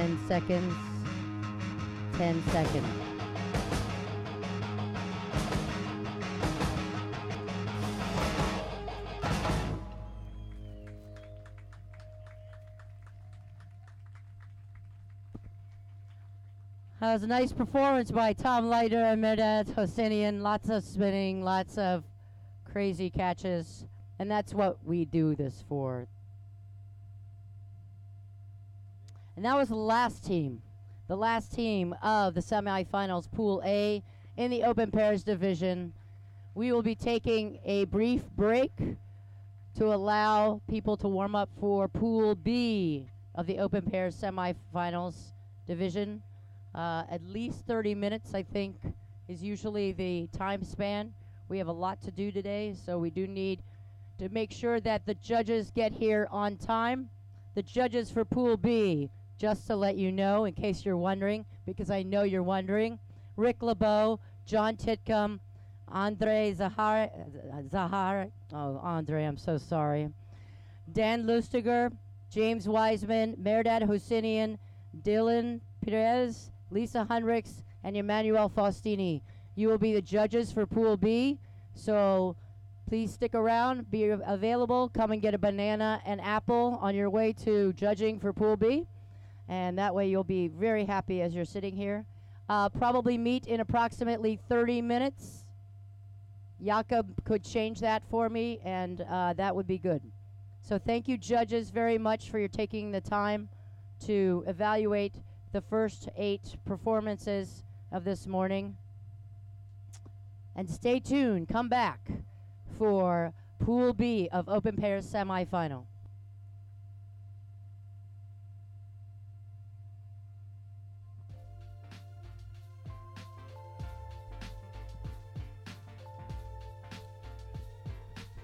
Speaker 3: 10 seconds. 10 seconds. That was a nice performance by Tom Leiter and Mehrdad Hosseinian. Lots of spinning, lots of crazy catches, and that's what we do this for. And that was the last team of the semifinals, Pool A, in the Open Pairs division. We will be taking a brief break to allow people to warm up for Pool B of the Open Pairs semifinals division. At least 30 minutes, I think, is usually the time span. We have a lot to do today, so we do need to make sure that the judges get here on time. The judges for Pool B, just to let you know, in case you're wondering, because I know you're wondering, Rick LeBeau, John Titcomb, Andre Zahar, oh, Andre, I'm so sorry, Dan Lustiger, James Wiseman, Mehrdad Hosseinian, Dylan Perez, Lisa Hundricks, and Emmanuel Faustini. You will be the judges for Pool B, so please stick around, be available, come and get a banana and apple on your way to judging for Pool B, and that way you'll be very happy as you're sitting here. Probably meet in approximately 30 minutes. Jakob could change that for me, and that would be good. So thank you, judges, very much for your taking the time to evaluate the first 8 performances of this morning. And stay tuned, come back for Pool B of Open Pairs semifinal.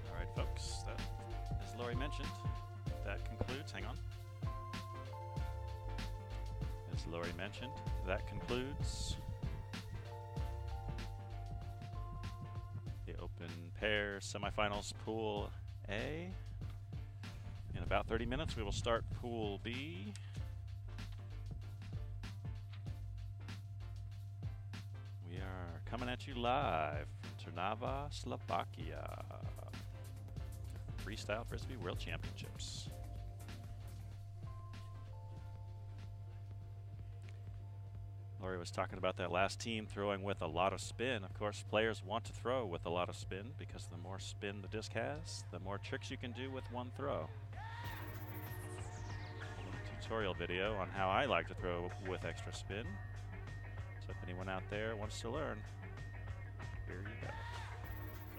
Speaker 1: All right, folks, that, as Lori mentioned, that concludes, hang on. As Lori mentioned, that concludes the Open Pair Semifinals Pool A. In about 30 minutes, we will start Pool B. We are coming at you live from Trnava, Slovakia. Freestyle Frisbee World Championships. Lori was talking about that last team throwing with a lot of spin. Of course, players want to throw with a lot of spin because the more spin the disc has, the more tricks you can do with one throw. A little tutorial video on how I like to throw with extra spin. So if anyone out there wants to learn, here you go.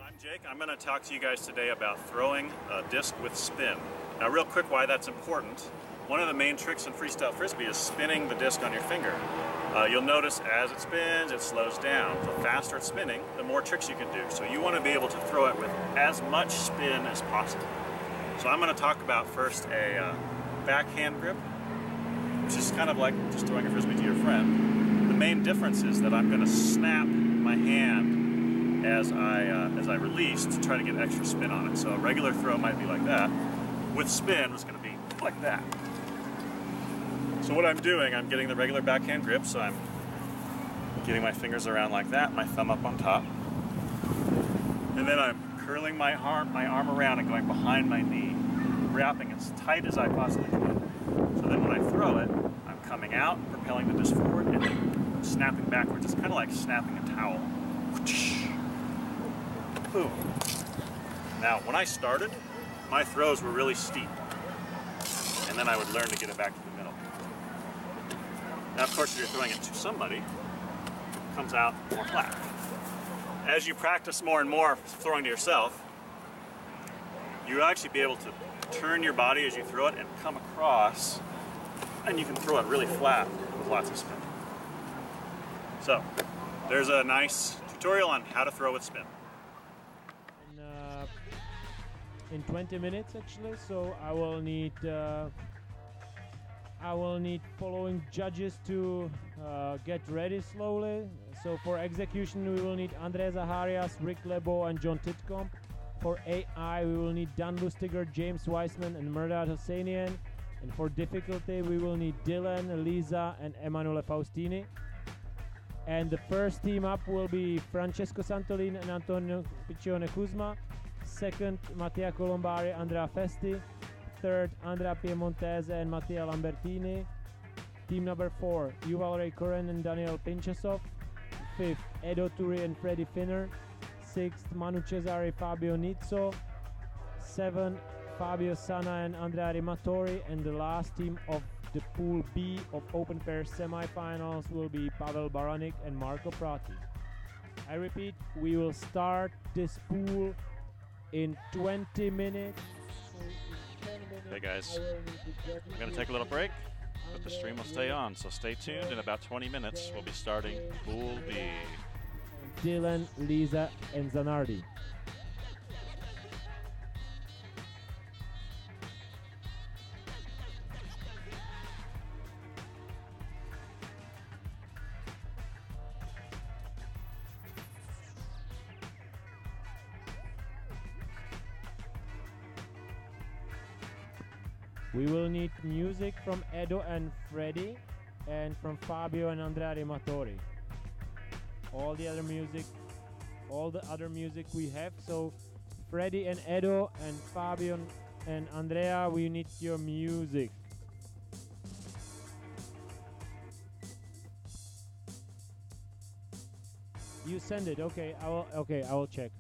Speaker 1: I'm Jake. I'm going to talk to you guys today about throwing a disc with spin. Now, real quick, why that's important. One of the main tricks in Freestyle Frisbee is spinning the disc on your finger. You'll notice as it spins, it slows down. The faster it's spinning, the more tricks you can do. So you want to be able to throw it with as much spin as possible. So I'm going to talk about first a backhand grip, which is kind of like just throwing a Frisbee to your friend. The main difference is that I'm going to snap my hand as I release to try to get extra spin on it. So a regular throw might be like that. With spin, it's going to be like that. So what I'm doing, I'm getting the regular backhand grip, so I'm getting my fingers around like that, my thumb up on top. And then I'm curling my arm around and going behind my knee, wrapping as tight as I possibly can. So then when I throw it, I'm coming out, propelling the disc forward, and then snapping backwards. It's kind of like snapping a towel. Boom. Now, when I started, my throws were really steep. And then I would learn to get it back to the middle. Now, of course, if you're throwing it to somebody, it comes out more flat. As you practice more and more throwing to yourself, you'll actually be able to turn your body as you throw it and come across, and you can throw it really flat with lots of spin. So, there's a nice tutorial on how to throw with spin.
Speaker 2: In 20 minutes actually, so I will need following judges to get ready slowly. So for execution we will need Andre Zaharias, Rick LeBeau and John Titcomb. For AI we will need Dan Lustiger, James Wiseman and Mehrdad Hosseinian. And for difficulty, we will need Dylan, Lisa, and Emanuele Faustini. And the first team up will be Francesco Santolin and Antonio Piccione Kuzma. Second, Mattia Colombari, Andrea Festi. Third, Andrea Piemontese and Mattia Lambertini. Team number 4, Yuval Reikoren and Daniel Pinchasov. Fifth, Edo Turi and Freddy Finner. Sixth, Manu Cesari, Fabio Nizzo. 7, Fabio Sana and Andrea Rimatori. And the last team of the Pool B of Open Pair semifinals will be Pavel Baranik and Marco Prati. I repeat, we will start this pool in 20 minutes. So in 10 minutes,
Speaker 1: Hey guys,
Speaker 2: I will need the judges
Speaker 1: I'm going to
Speaker 2: here.
Speaker 1: take a little break, but the stream will stay on, so stay tuned. In about 20 minutes, we'll be starting Pool B.
Speaker 2: Dylan, Lisa, and Zanardi. We will need music from Edo and Freddy, and from Fabio and Andrea Rimatori. All the other music we have. So Freddy and Edo and Fabio and Andrea, we need your music. You send it. Okay, I will check.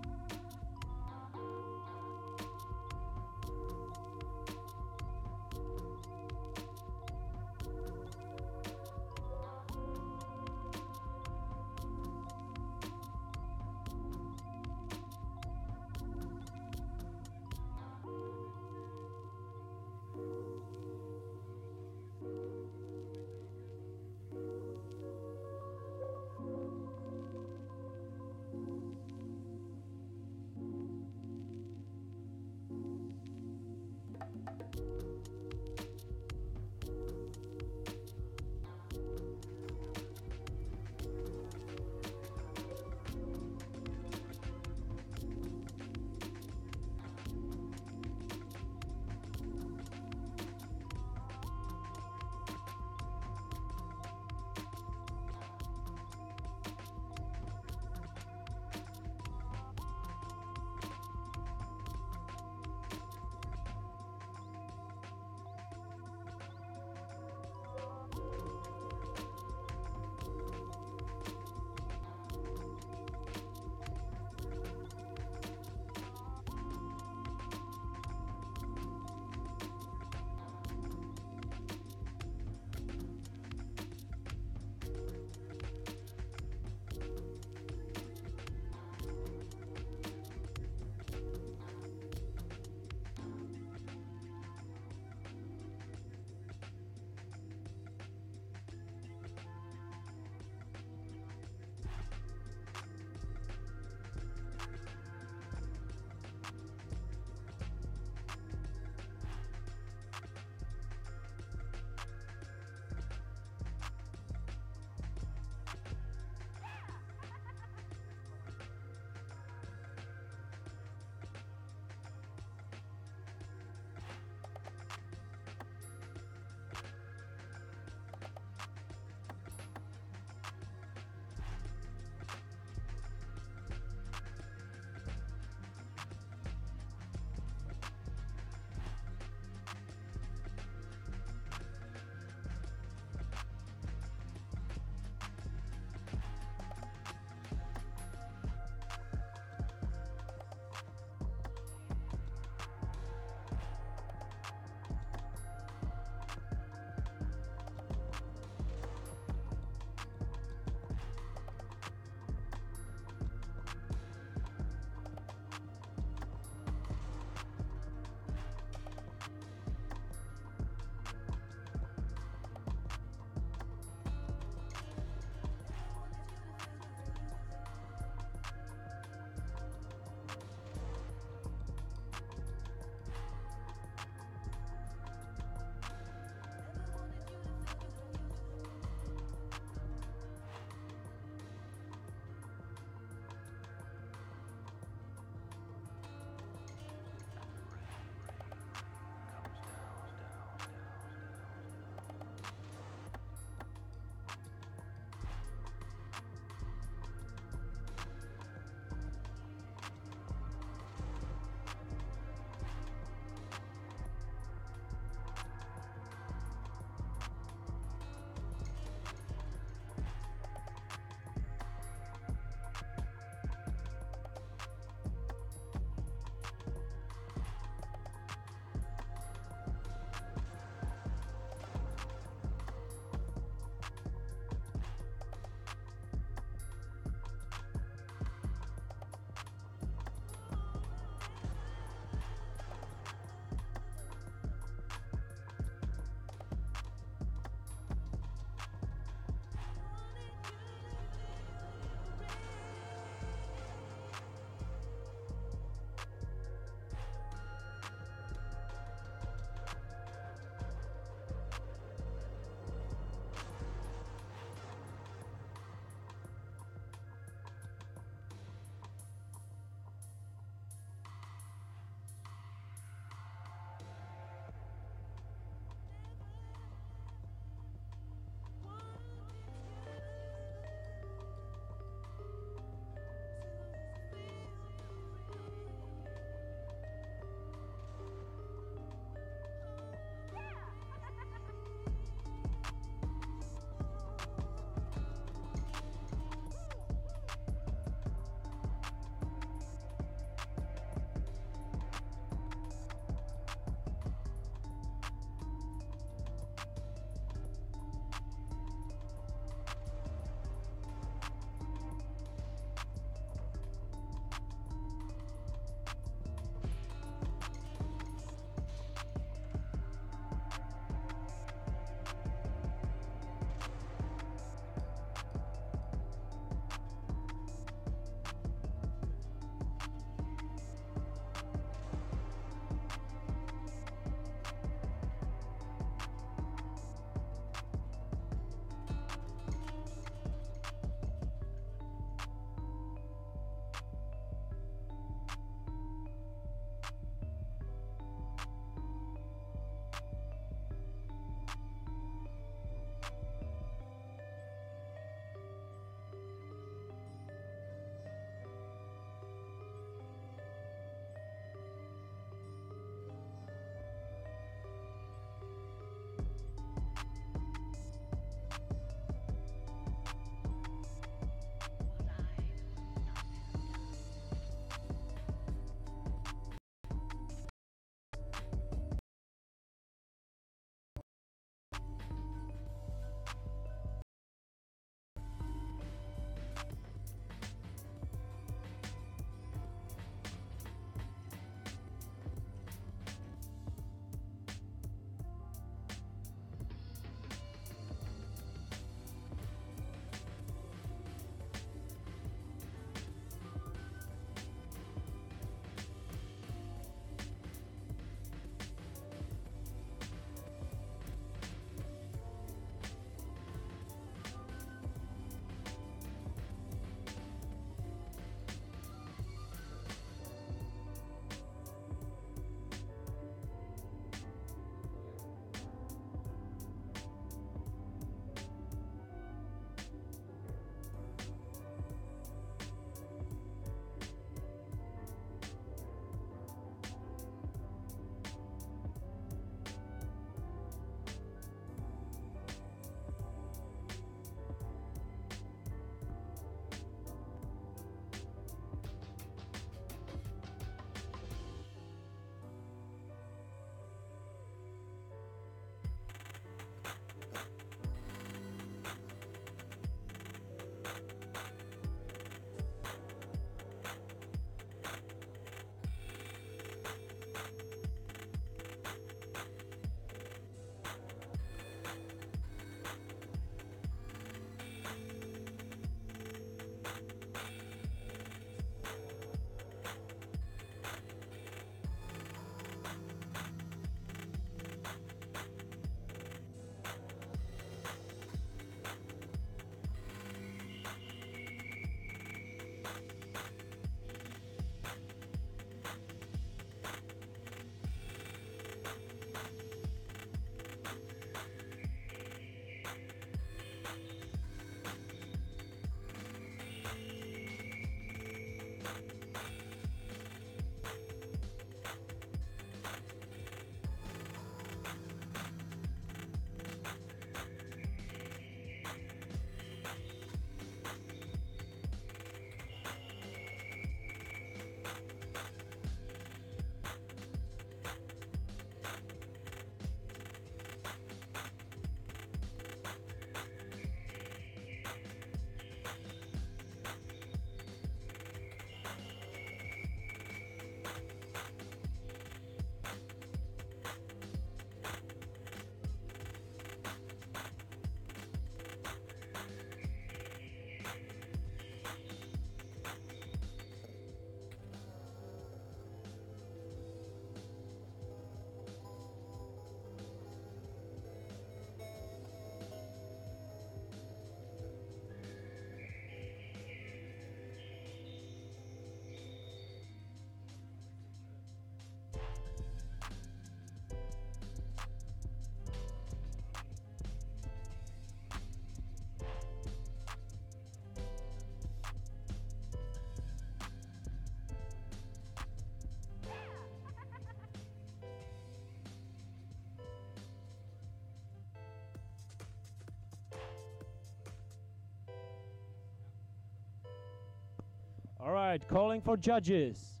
Speaker 2: right, calling for judges.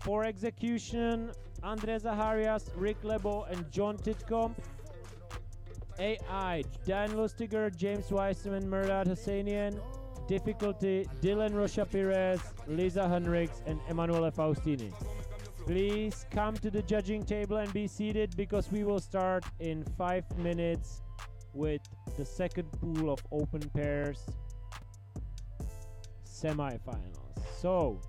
Speaker 2: For execution, Andre Zaharias, Rick Lebo, and John Titcomb. AI, Dan Lustiger, James Weissman, Murad Hosseinian. Difficulty, Dylan Rocha Perez, Lisa Henriks, and Emanuele Faustini. Please come to the judging table and be seated because we will start in 5 minutes with the second pool of open pairs semifinals. So,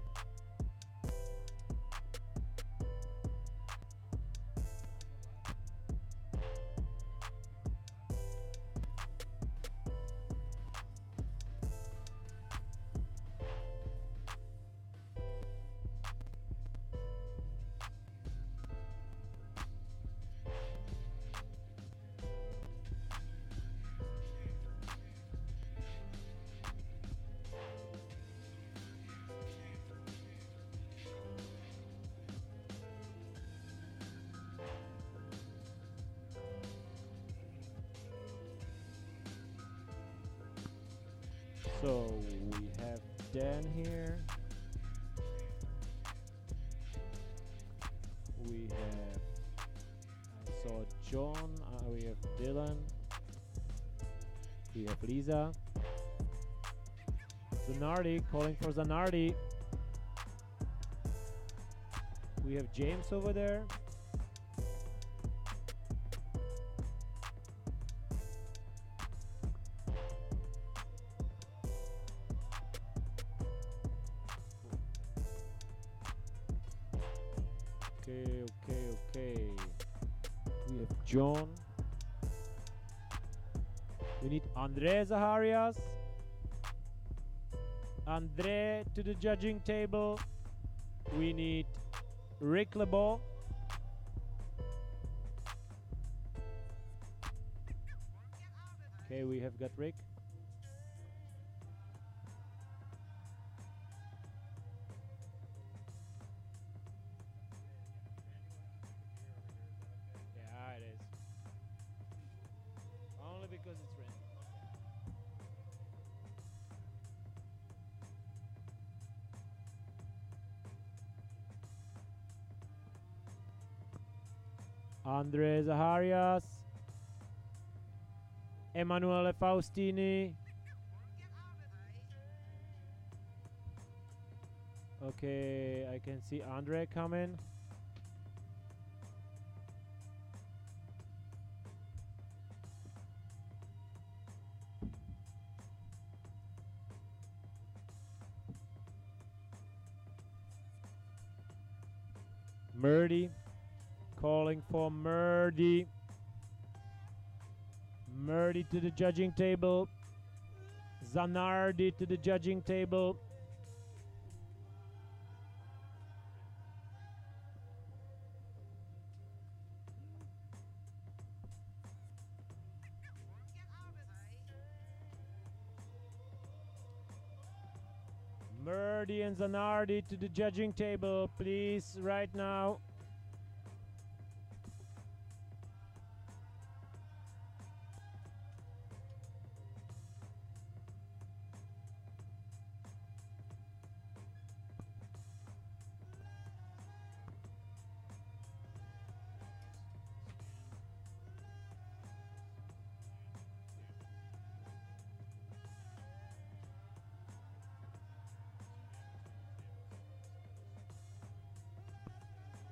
Speaker 2: we have Dan here. We have, I saw John. We have Dylan. We have Lisa. Zanardi, calling for Zanardi. We have James over there. Okay. We have John. We need Andre Zaharias. Andre to the judging table. We need Rick LeBeau. Okay, we have got Rick. Yeah, it is. Only because it's raining. Andre Zaharias, Emanuele Faustini. Okay, I can see Andre coming. Murdy. Calling for Murdy. Murdy to the judging table. Zanardi to the judging table. Murdy and Zanardi to the judging table, please, right now.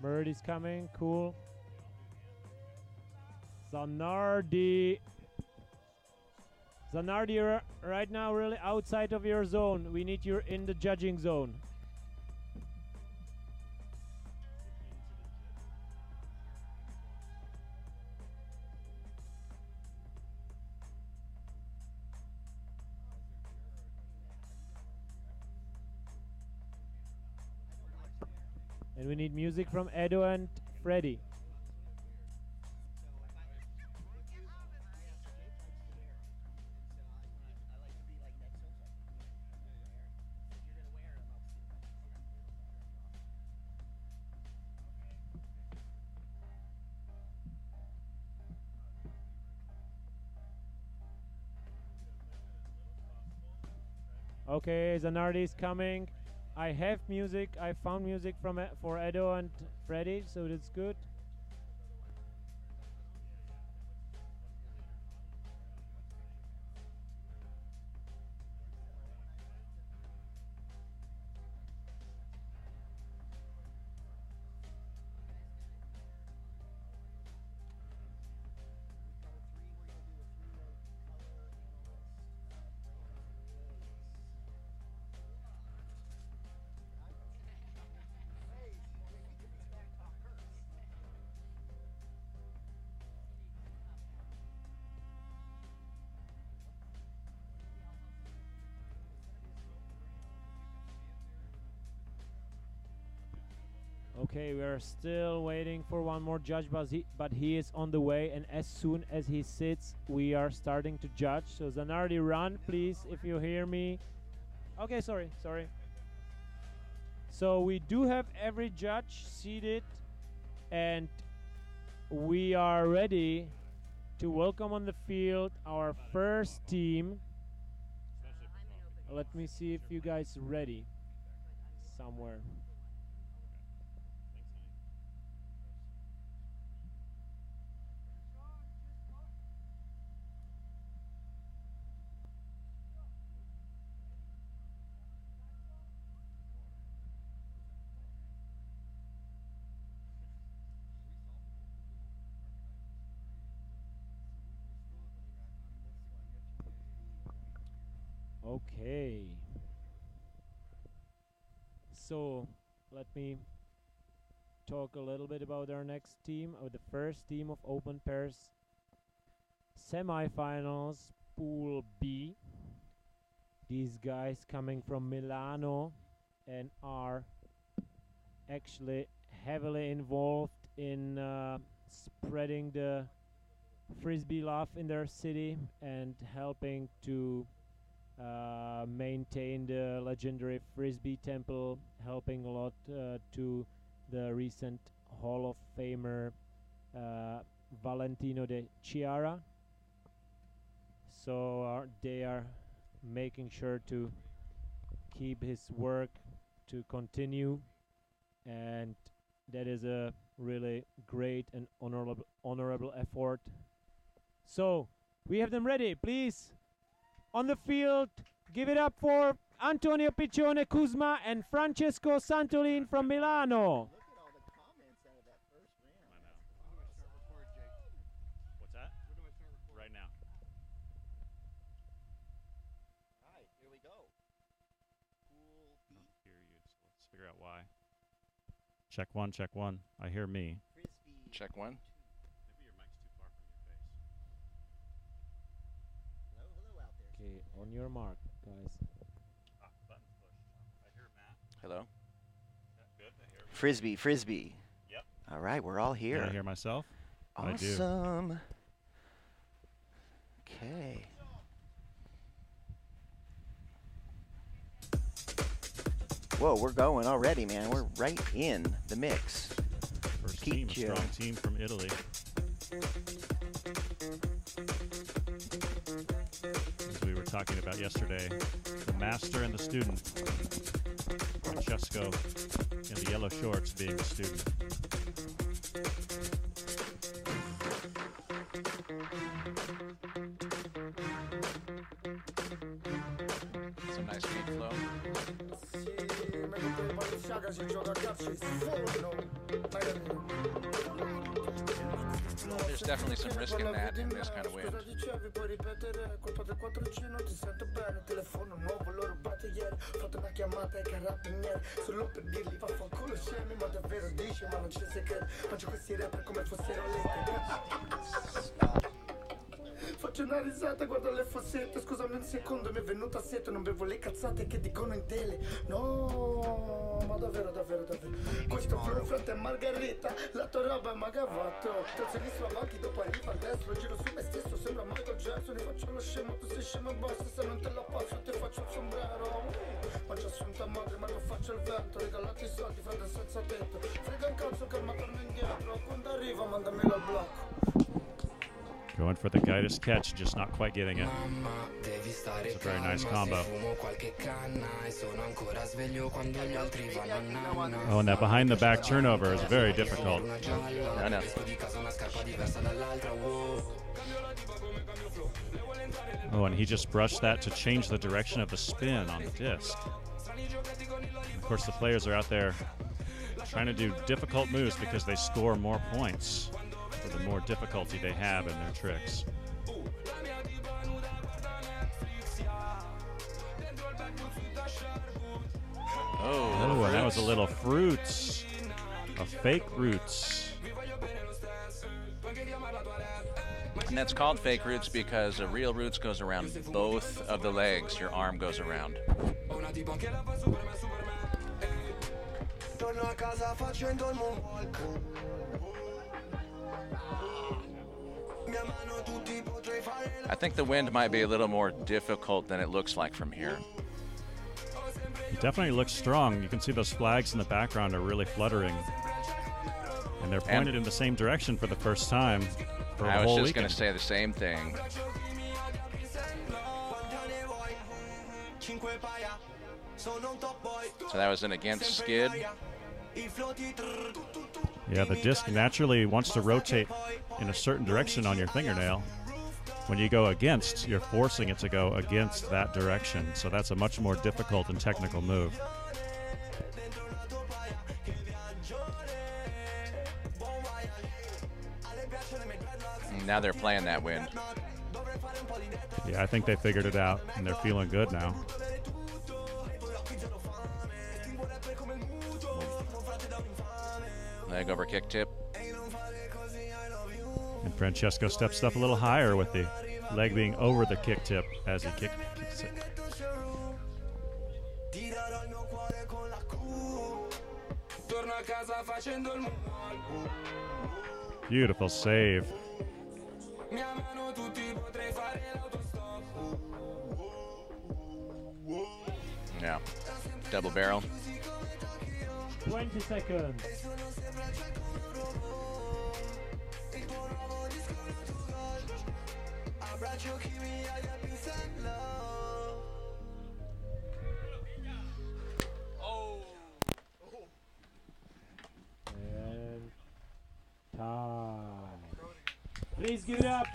Speaker 2: Murdy's coming, cool. Zanardi. Zanardi, you're right now really outside of your zone. We need you in the judging zone. And we need music from Edo and Freddy. Okay, Zanardi is coming. I have music. I found music from for Edo and Freddy, so that's good. Okay, we are still waiting for one more judge, but he is on the way, and as soon as he sits, we are starting to judge. So Zanardi, run, please, if you hear me. Okay, sorry. So we do have every judge seated, and we are ready to welcome on the field our first team. Let me see if you guys ready somewhere. Okay. So let me talk a little bit about our next team, or the first team of Open Pairs semifinals, Pool B. These guys coming from Milano and are actually heavily involved in spreading the Frisbee love in their city and helping to maintain the legendary Frisbee temple, helping a lot to the recent Hall of Famer Valentino de Chiara. So they are making sure to keep his work to continue, and that is a really great and honorable effort. So we have them ready, please. On the field, give it up for Antonio Piccione Kuzma and Francesco Santolin from Milano.
Speaker 12: Look at all the comments out of that first round.
Speaker 1: I know. What's that? Right now.
Speaker 12: All right, here we go. Pool B.
Speaker 1: I don't hear you, so let's figure out why. Check one, check one. I hear me.
Speaker 12: Frisbee.
Speaker 14: Check one.
Speaker 1: Maybe your mic's too far from your face.
Speaker 12: Hello out there.
Speaker 2: Okay, on your mark, guys.
Speaker 1: Button's pushed. I hear Matt.
Speaker 14: Hello.
Speaker 1: Yeah, good. I hear
Speaker 14: Frisbee.
Speaker 1: Yep.
Speaker 14: All right, we're all here.
Speaker 1: Can I hear myself? I do.
Speaker 14: Awesome. Okay. Whoa, we're going already, man. We're right in the mix.
Speaker 1: First team, a strong team from Italy. As we were talking about yesterday, the master and the student. Francesco in the yellow shorts being the student.
Speaker 14: Some nice speed flow. There's definitely some risk in that in this kind of wind.
Speaker 15: Faccio una risata, guardo le fossette. Scusami un secondo, mi è venuta sete. Non bevo le cazzate che dicono in tele. No, ma davvero. Questo flow frate è margarita. La tua roba è magavato. Terzo inizio avanti, dopo arriva al destro. Giro su me stesso, sembra Michael Jackson. Ti faccio lo scemo, tu sei scemo e basta. Se non te la passo ti faccio il sombrero. Faccio assunta madre, ma lo faccio il vento. Regalati i soldi, frate senza tetto. Frega un cazzo che ma torno indietro. Quando arriva mandamelo al blocco.
Speaker 1: Going for the Gaitis catch, just not quite getting it.
Speaker 15: Mamma, devi
Speaker 1: It's a very nice combo. Oh, and that behind the back turnover is very difficult.
Speaker 14: I know.
Speaker 1: Oh, and he just brushed that to change the direction of the spin on the disc. Of course, the players are out there trying to do difficult moves because they score more points for the more difficulty they have in their tricks. Oh, and that was a little fruits. A fake roots.
Speaker 16: And that's called fake roots because a real roots goes around both of the legs. Your arm goes around. I think the wind might be a little more difficult than it looks like from here.
Speaker 1: It definitely looks strong. You can see those flags in the background are really fluttering. And they're pointed in the same direction for the first time for the
Speaker 16: I
Speaker 1: whole
Speaker 16: was just going
Speaker 1: weekend.
Speaker 16: to say the same thing. So that was an against skid.
Speaker 1: Yeah, the disc naturally wants to rotate in a certain direction on your fingernail. When you go against, you're forcing it to go against that direction. So that's a much more difficult and technical move.
Speaker 16: Now they're playing that wind.
Speaker 1: Yeah, I think they figured it out, and they're feeling good now.
Speaker 16: Leg over kick tip.
Speaker 1: And Francesco steps up a little higher with the leg being over the kick tip as he kicks it. Beautiful save.
Speaker 16: Yeah. Double barrel.
Speaker 2: 20 seconds. And time. Please give it up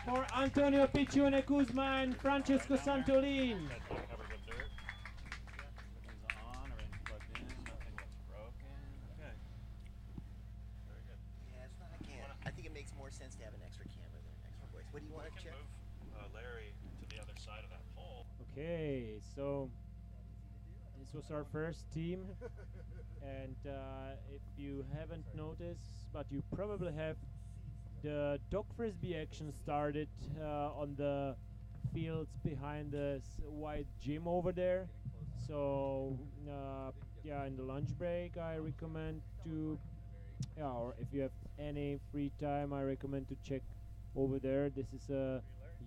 Speaker 2: for Antonio Piccione Kuzma and Francesco Santolin.
Speaker 14: I think it makes more sense to have an extra camera than an extra voice. What do you want to check?
Speaker 1: Larry to the other side of that pole.
Speaker 2: Okay, so this was our first team, and if you haven't noticed, but you probably have, the dog frisbee action started on the fields behind this white gym over there. So yeah, in the lunch break I recommend to, or if you have any free time, I recommend to check over there. This is a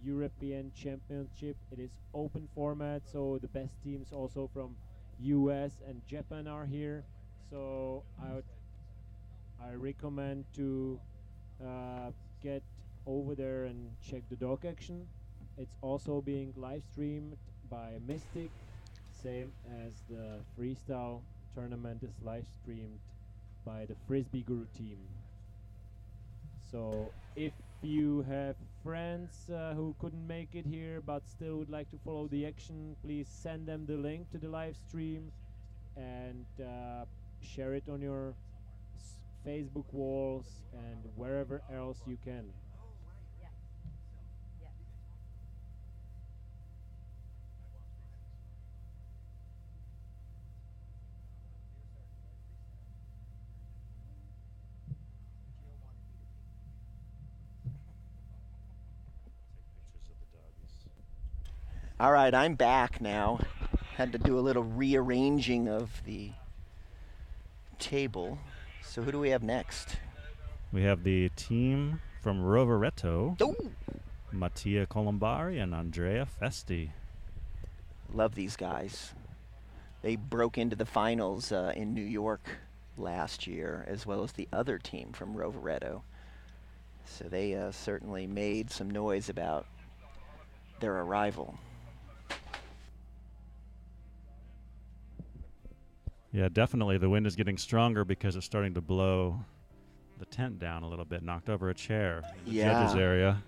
Speaker 2: European Championship. It is open format, so the best teams also from US and Japan are here. So I recommend to get over there and check the dog action. It's also being live streamed by Mystic, same as the freestyle tournament is live streamed by the Frisbee Guru team. So if you have friends who couldn't make it here but still would like to follow the action, please send them the link to the live stream and share it on your Facebook walls and wherever else you can.
Speaker 14: All right, I'm back now. Had to do a little rearranging of the table. So who do we have next?
Speaker 1: We have the team from Rovereto. Mattia Colombari and Andrea Festi.
Speaker 14: Love these guys. They broke into the finals in New York last year, as well as the other team from Rovereto. So they certainly made some noise about their arrival.
Speaker 1: Yeah, definitely. The wind is getting stronger because it's starting to blow the tent down a little bit, knocked over a chair in the judges area.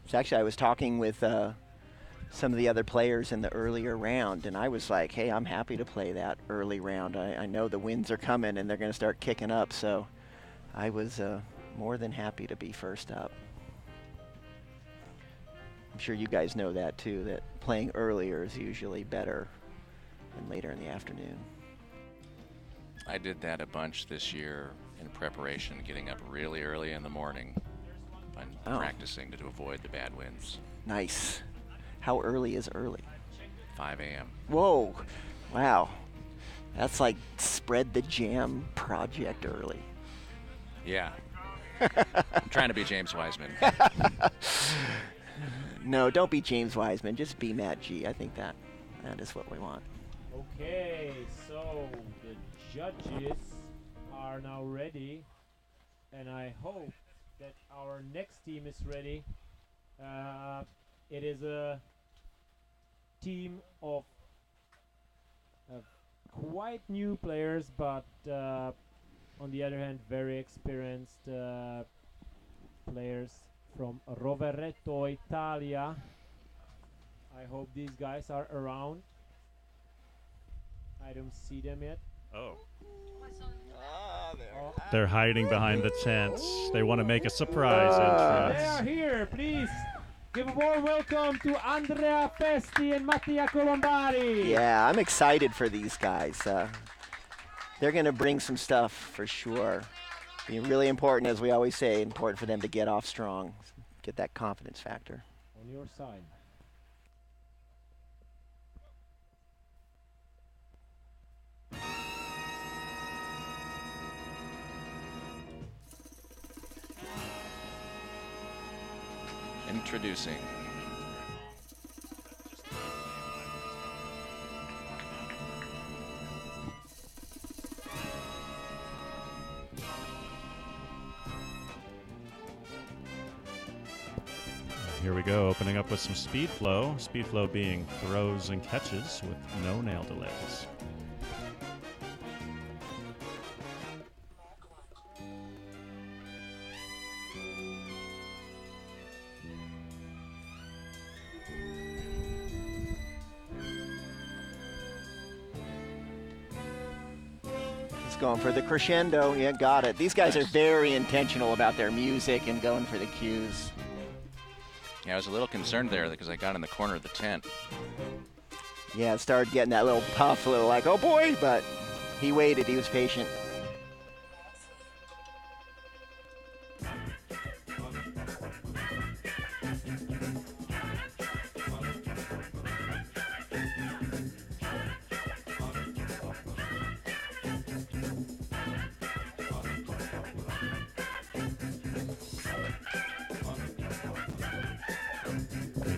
Speaker 14: It's actually, I was talking with some of the other players in the earlier round, and I was like, hey, I'm happy to play that early round. I know the winds are coming and they're going to start kicking up, so I was more than happy to be first up. I'm sure you guys know that too, that playing earlier is usually better than later in the afternoon.
Speaker 16: I did that a bunch this year in preparation, getting up really early in the morning and practicing to avoid the bad winds.
Speaker 14: Nice. How early is early?
Speaker 16: 5 a.m.
Speaker 14: Whoa. Wow. That's like spread the jam project early.
Speaker 16: Yeah. I'm trying to be James Wiseman.
Speaker 14: No, don't be James Wiseman. Just be Matt G. I think that is what we want.
Speaker 2: Okay, so the judges are now ready, and I hope that our next team is ready. It is a team of quite new players, but on the other hand, very experienced players from Rovereto, Italia. I hope these guys are around. I don't see them yet.
Speaker 1: Oh.
Speaker 14: Oh.
Speaker 1: They're hiding behind the tents. They want to make a surprise entrance.
Speaker 2: They are here, please. Give a warm welcome to Andrea Festi and Mattia Colombari.
Speaker 14: Yeah, I'm excited for these guys. They're going to bring some stuff for sure. Be really important, as we always say, important for them to get off strong, get that confidence factor.
Speaker 2: On your side.
Speaker 16: Introducing
Speaker 1: Here we go, opening up with some speed flow. Speed flow being throws and catches with no nail delays.
Speaker 14: Going for the crescendo. Yeah, got it. These guys are very intentional about their music and going for the cues.
Speaker 16: Yeah, I was a little concerned there because I got in the corner of the tent.
Speaker 14: Yeah, it started getting that little puff, a little like, oh boy, but he waited. He was patient.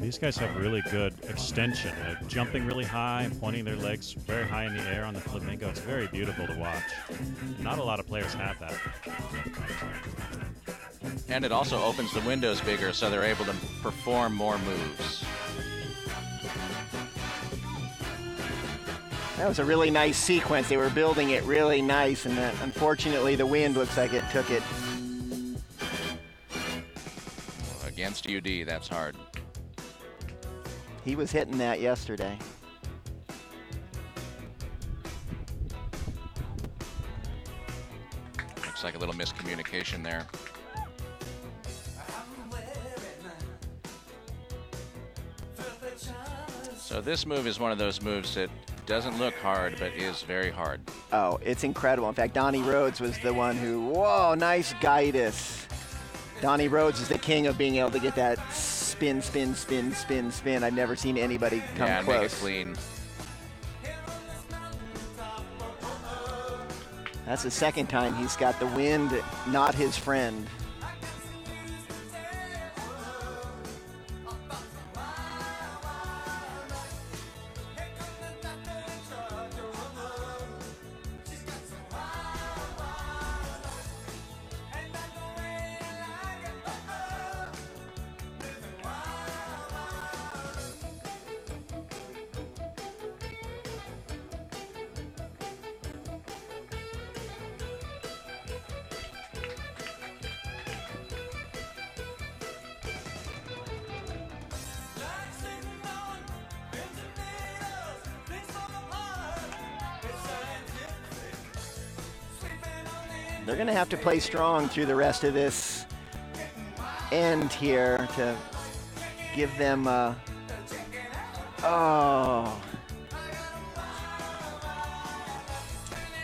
Speaker 1: These guys have really good extension. They're jumping really high, pointing their legs very high in the air on the flamingo. It's very beautiful to watch. Not a lot of players have that.
Speaker 16: And it also opens the windows bigger so they're able to perform more moves.
Speaker 14: That was a really nice sequence. They were building it really nice, and unfortunately the wind looks like it took it.
Speaker 16: Against UD, that's hard.
Speaker 14: He was hitting that yesterday.
Speaker 16: Looks like a little miscommunication there. So this move is one of those moves that doesn't look hard, but is very hard.
Speaker 14: Oh, it's incredible. In fact, Donnie Rhodes was the one who, whoa, nice guidus. Donnie Rhodes is the king of being able to get that spin, spin, spin, spin, spin. I've never seen anybody come
Speaker 16: close.
Speaker 14: Make
Speaker 16: it clean.
Speaker 14: That's the second time he's got the wind not his friend. they're going to have to play strong through the rest of this end here to give them oh.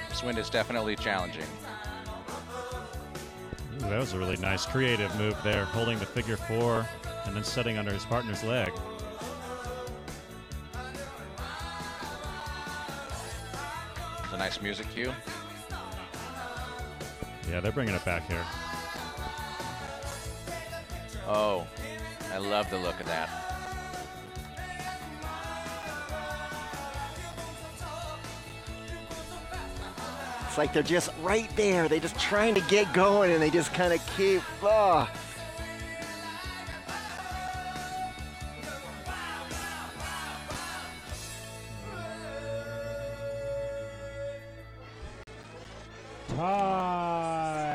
Speaker 16: This wind is definitely challenging.
Speaker 1: Ooh, that was a really nice creative move there, holding the figure 4 and then setting under his partner's leg.
Speaker 16: It's a nice music cue.
Speaker 1: Yeah, they're bringing it back here.
Speaker 16: Oh, I love the look of that.
Speaker 14: It's like they're just right there. They're just trying to get going, and they just kind of keep. Oh.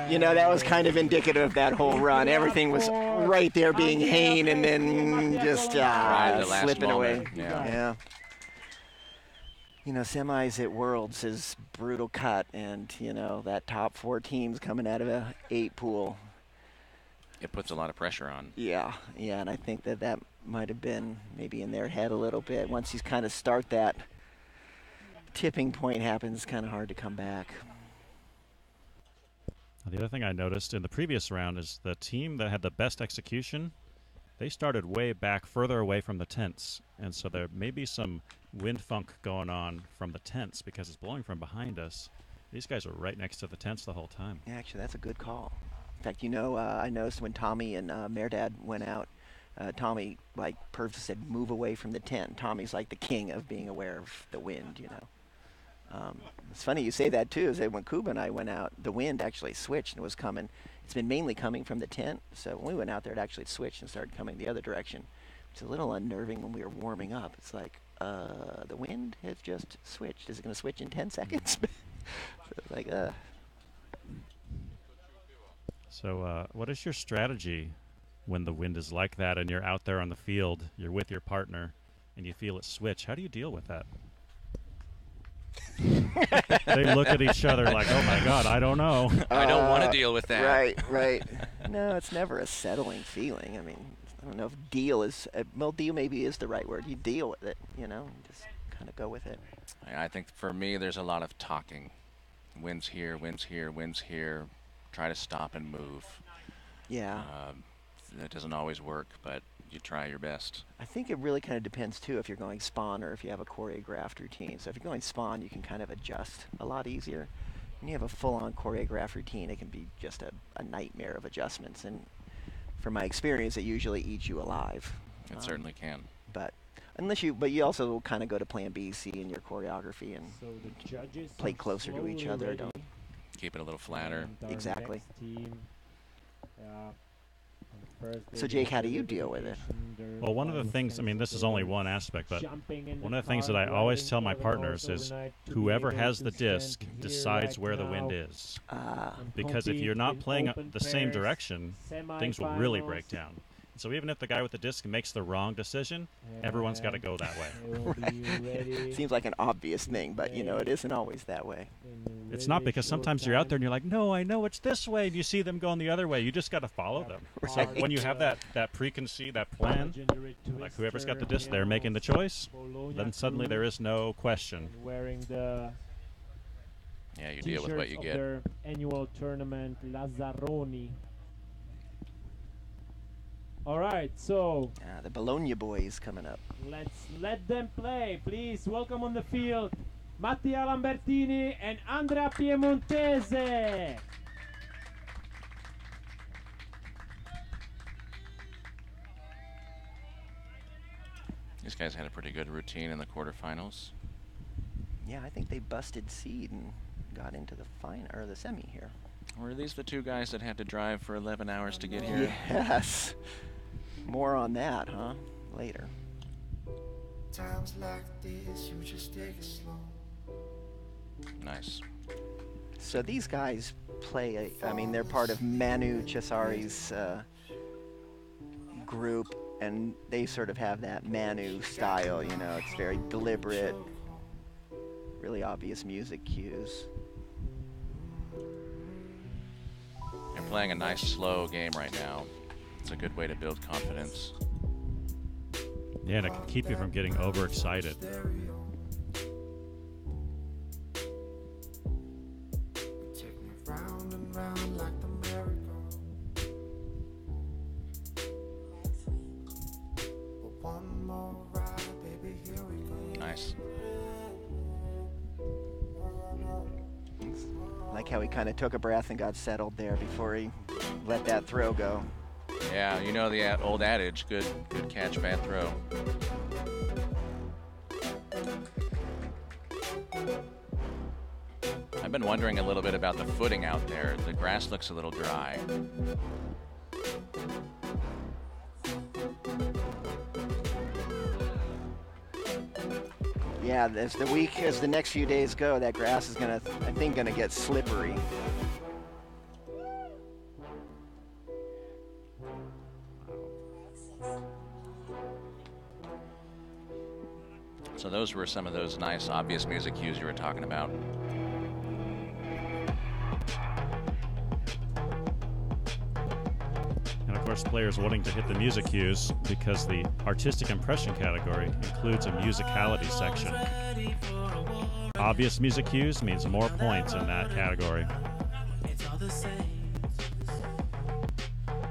Speaker 14: You know, that was kind of indicative of that whole run. Everything was right there being Hain, and then just
Speaker 16: Right, the last
Speaker 14: slipping away.
Speaker 16: moment, yeah.
Speaker 14: Yeah. You know, semis at Worlds is brutal cut, and, you know, that top 4 teams coming out of a 8 pool.
Speaker 16: It puts a lot of pressure on.
Speaker 14: Yeah, and I think that might have been maybe in their head a little bit. Once you kind of start that tipping point happens, it's kind of hard to come back.
Speaker 1: The other thing I noticed in the previous round is the team that had the best execution, they started way back, further away from the tents. And so there may be some wind funk going on from the tents because it's blowing from behind us. These guys are right next to the tents the whole time.
Speaker 14: Yeah, actually, that's a good call. In fact, you know, I noticed when Tommy and Merdad went out, Tommy, like, Perv said, move away from the tent. Tommy's like the king of being aware of the wind, you know. It's funny you say that too, is that when Kuba and I went out, the wind actually switched and was coming. It's been mainly coming from the tent, so when we went out there, it actually switched and started coming the other direction. It's a little unnerving when we were warming up. It's like, the wind has just switched. Is it going to switch in 10 seconds? So it's like,
Speaker 1: So what is your strategy when the wind is like that and you're out there on the field, you're with your partner, and you feel it switch? How do you deal with that? They look at each other like, oh my God, I don't know.
Speaker 16: I don't want to deal with that.
Speaker 14: Right. No, it's never a settling feeling. I mean, I don't know if deal is, well, deal maybe is the right word. You deal with it, you know, just kind of go with it.
Speaker 16: I think for me, there's a lot of talking. Winds here, winds here, winds here. Try to stop and move.
Speaker 14: Yeah.
Speaker 16: That doesn't always work, but you try your best.
Speaker 14: I think it really kind of depends, too, if you're going spawn or if you have a choreographed routine. So if you're going spawn, you can kind of adjust a lot easier. When you have a full-on choreographed routine, it can be just a nightmare of adjustments. And from my experience, it usually eats you alive.
Speaker 16: It certainly can.
Speaker 14: But you also will kind of go to plan B, C in your choreography and
Speaker 2: So the judges
Speaker 14: play
Speaker 2: are
Speaker 14: closer to each
Speaker 2: slowly
Speaker 14: other.
Speaker 2: ready.
Speaker 14: Don't
Speaker 16: Keep it a little flatter.
Speaker 2: And our
Speaker 14: Exactly.
Speaker 2: next team,
Speaker 14: So Jake, how do you deal with it?
Speaker 1: Well, one of the things, I mean, this is only one aspect, but one of the things that I always tell my partners is whoever has the disc decides where the wind is. Because if you're not playing the same direction, things will really break down. So even if the guy with the disc makes the wrong decision, everyone's got to go that way.
Speaker 14: Seems like an obvious thing, but, you know, it isn't always that way.
Speaker 1: It's not, because sometimes you're out there and you're like, no, I know it's this way, and you see them going the other way. You just got to follow them. So when you have that preconceived, that plan, like whoever's got the disc, they're making the choice, then suddenly there is no question.
Speaker 2: Wearing the
Speaker 16: Yeah, you deal with what you
Speaker 2: of
Speaker 16: get.
Speaker 2: their annual tournament, Lazzaroni. All right, so
Speaker 14: The Bologna boys coming up.
Speaker 2: let's let them play. Please welcome on the field Mattia Lambertini and Andrea Piemontese.
Speaker 16: These guys had a pretty good routine in the quarterfinals.
Speaker 14: Yeah, I think they busted seed and got into the final or the semi here.
Speaker 16: Were these the two guys that had to drive for 11 hours to get here?
Speaker 14: Yes. More on that, huh? Later.
Speaker 4: Times like this, you just take it slow.
Speaker 16: Nice.
Speaker 14: So these guys play, I mean, they're part of Manu Cesari's group, and they sort of have that Manu style, you know, it's very deliberate, really obvious music cues.
Speaker 16: playing a nice slow game right now. It's a good way to build confidence.
Speaker 1: Yeah, and it can keep you from getting overexcited.
Speaker 15: Round and round like the merry-go. But one more ride, baby, here we go.
Speaker 16: Nice.
Speaker 14: Like how he kind of took a breath and got settled there before he let that throw go.
Speaker 16: Yeah, you know the old adage, good catch, bad throw. I've been wondering a little bit about the footing out there. The grass looks a little dry.
Speaker 14: Yeah, as the next few days go, that grass is I think gonna get slippery.
Speaker 16: So those were some of those nice, obvious music cues you were talking about.
Speaker 1: And of course, players wanting to hit the music cues because the artistic impression category includes a musicality section. Obvious music cues means more points in that category.
Speaker 10: It's all the same.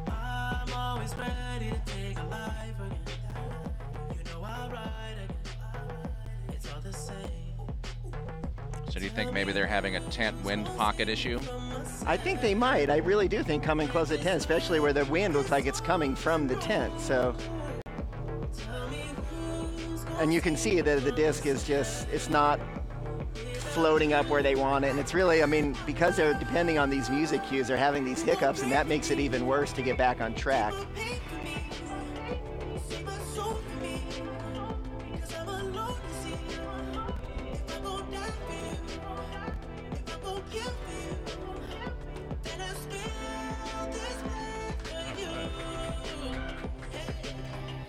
Speaker 10: I'm always ready to take a life again. You know I'll ride again. It's all the same.
Speaker 16: So do you think maybe they're having a tent wind pocket issue?
Speaker 14: I think they might. I really do think coming close to 10, especially where the wind looks like it's coming from the tent. So, and you can see that the disc is it's not floating up where they want it. And it's really, I mean, because they're depending on these music cues, they're having these hiccups, and that makes it even worse to get back on track.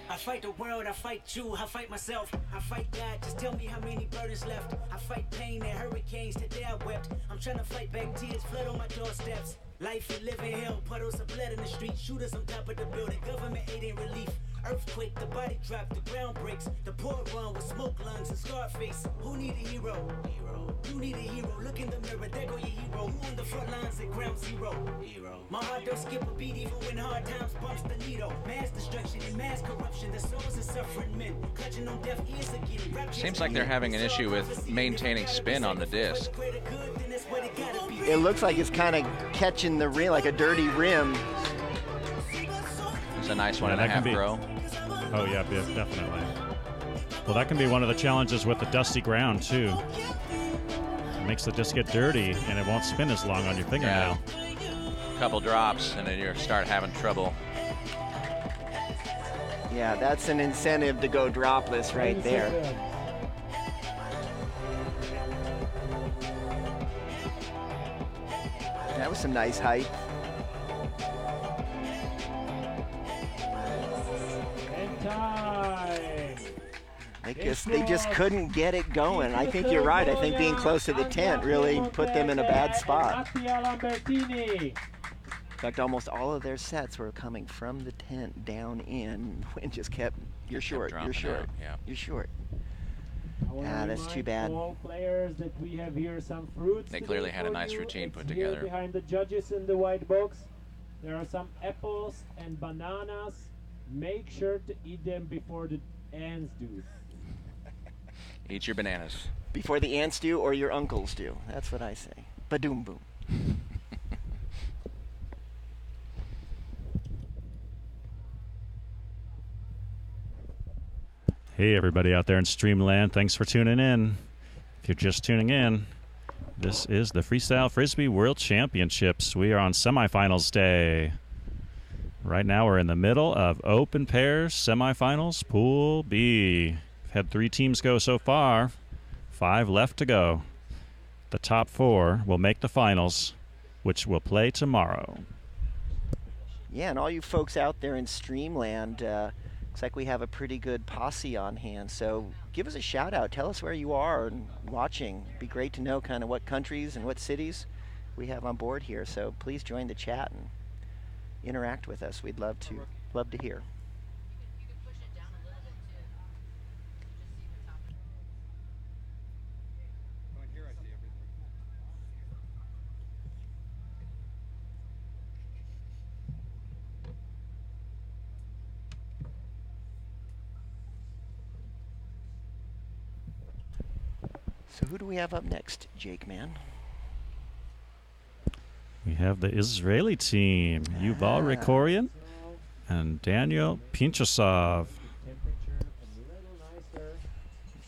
Speaker 10: I fight the world, I fight you, I fight myself, I fight God, just tell me how many burdens left. I fight pain and hurricanes, today I wept. I'm trying to fight back tears, flood on my doorsteps. Life and living hell, puddles of blood in the street, shooters on top of the building, government aid ain't relief. Earthquake, the body drop, the ground breaks. The poor run with smoke lungs and scar face. Who need a hero? You need a hero. Look in the mirror, there go your hero. Who on the front lines at ground zero? My heart don't skip a beat even when hard times bumps the needle. Mass destruction and mass corruption. The souls of suffering men. Clutching on deaf ears again.
Speaker 16: Seems like they're having an issue with maintaining spin on the disc.
Speaker 14: It looks like it's kind of catching the rim, like a dirty rim.
Speaker 16: It's a nice one and a half throw.
Speaker 1: Oh yeah, definitely. Well, that can be one of the challenges with the dusty ground too. It makes the disc get dirty and it won't spin as long on your fingernail.
Speaker 16: Yeah. Couple drops and then you start having trouble.
Speaker 14: Yeah, that's an incentive to go dropless right there. That was some nice height. They just couldn't get it going. I think you're right. I think being close to the tent really put them in a bad spot. In fact, almost all of their sets were coming from the tent down in. Wind just kept, you're short, you're short, you're short. Ah, that's too bad.
Speaker 2: Players that we have here some fruits.
Speaker 16: They clearly had a nice routine put together.
Speaker 2: Behind the judges in the white box, there are some apples and bananas. Make sure to eat them before the ants do.
Speaker 16: Eat your bananas.
Speaker 14: Before the ants do or your uncles do. That's what I say. Ba-doom boom.
Speaker 1: Hey everybody out there in Streamland, thanks for tuning in. If you're just tuning in, this is the Freestyle Frisbee World Championships. We are on semifinals day. Right now we're in the middle of open pairs semifinals, Pool B. We've had 3 teams go so far, 5 left to go. The top 4 will make the finals, which will play tomorrow.
Speaker 14: Yeah, and all you folks out there in Streamland, looks like we have a pretty good posse on hand. So give us a shout out. Tell us where you are and watching. It'd be great to know kind of what countries and what cities we have on board here. So please join the chat and interact with us. We'd love to hear. So who do we have up next, Jake, man?
Speaker 1: We have the Israeli team, Yuval Rekorian and Daniel Pinchasov.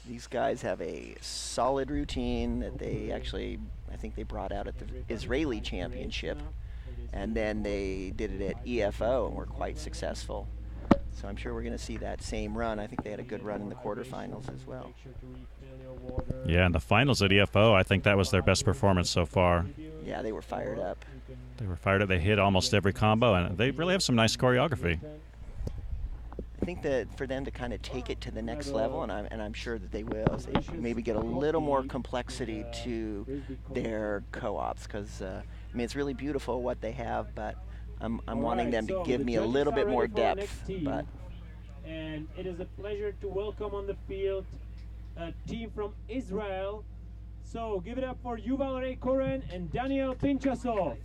Speaker 14: These guys have a solid routine that they actually, I think they brought out at the Israeli Championship, and then they did it at EFO and were quite successful. So I'm sure we're going to see that same run. I think they had a good run in the quarterfinals as well.
Speaker 1: Yeah, in the finals at EFO, I think that was their best performance so far.
Speaker 14: Yeah, they were fired up.
Speaker 1: They were fired up. They hit almost every combo, and they really have some nice choreography.
Speaker 14: I think that for them to kind of take it to the next level, and I'm sure that they will, is they maybe get a little more complexity to their co-ops, because I mean, it's really beautiful what they have, but I'm wanting them to give me a little bit more depth. But
Speaker 2: and it is a pleasure to welcome on the field a team from Israel. So give it up for Yuval Rekorian and Daniel Pinchasov.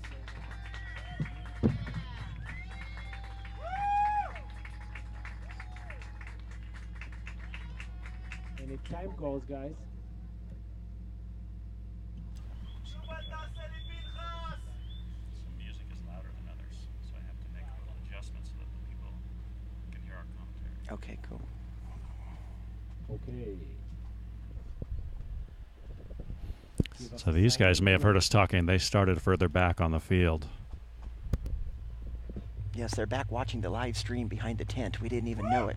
Speaker 2: Any time calls, guys.
Speaker 1: Some music is louder than others, so I have to make a little adjustment so that the people can hear our commentary.
Speaker 14: Okay, cool.
Speaker 2: Okay.
Speaker 1: So these guys may have heard us talking. They started further back on the field.
Speaker 14: Yes, they're back watching the live stream behind the tent. We didn't even know it.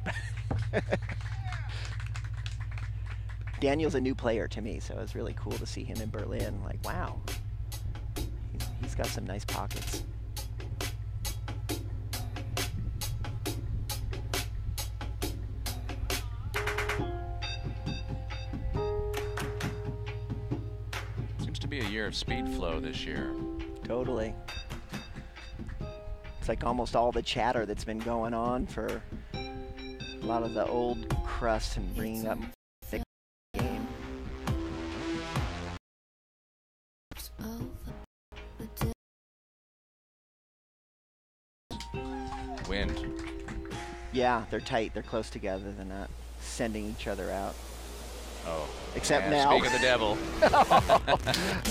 Speaker 14: Daniel's a new player to me, so it was really cool to see him in Berlin. Like, wow, he's got some nice pockets.
Speaker 16: Seems to be a year of speed flow this year.
Speaker 14: Totally. It's like almost all the chatter that's been going on for a lot of the old crust and bringing up the game.
Speaker 16: Wind.
Speaker 14: Yeah, they're tight. They're close together. They're not sending each other out.
Speaker 16: Oh.
Speaker 14: Except
Speaker 16: yeah,
Speaker 14: now.
Speaker 16: Speak of the devil.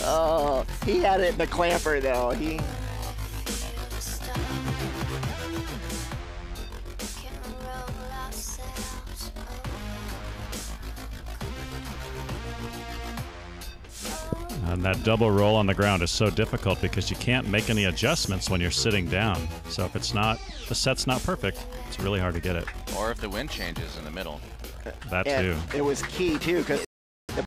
Speaker 14: Oh, he had it in the clamper though. He.
Speaker 1: And that double roll on the ground is so difficult because you can't make any adjustments when you're sitting down. So if it's not, the set's not perfect, it's really hard to get it.
Speaker 16: Or if the wind changes in the middle.
Speaker 1: That
Speaker 14: And
Speaker 1: too.
Speaker 14: it was key too, because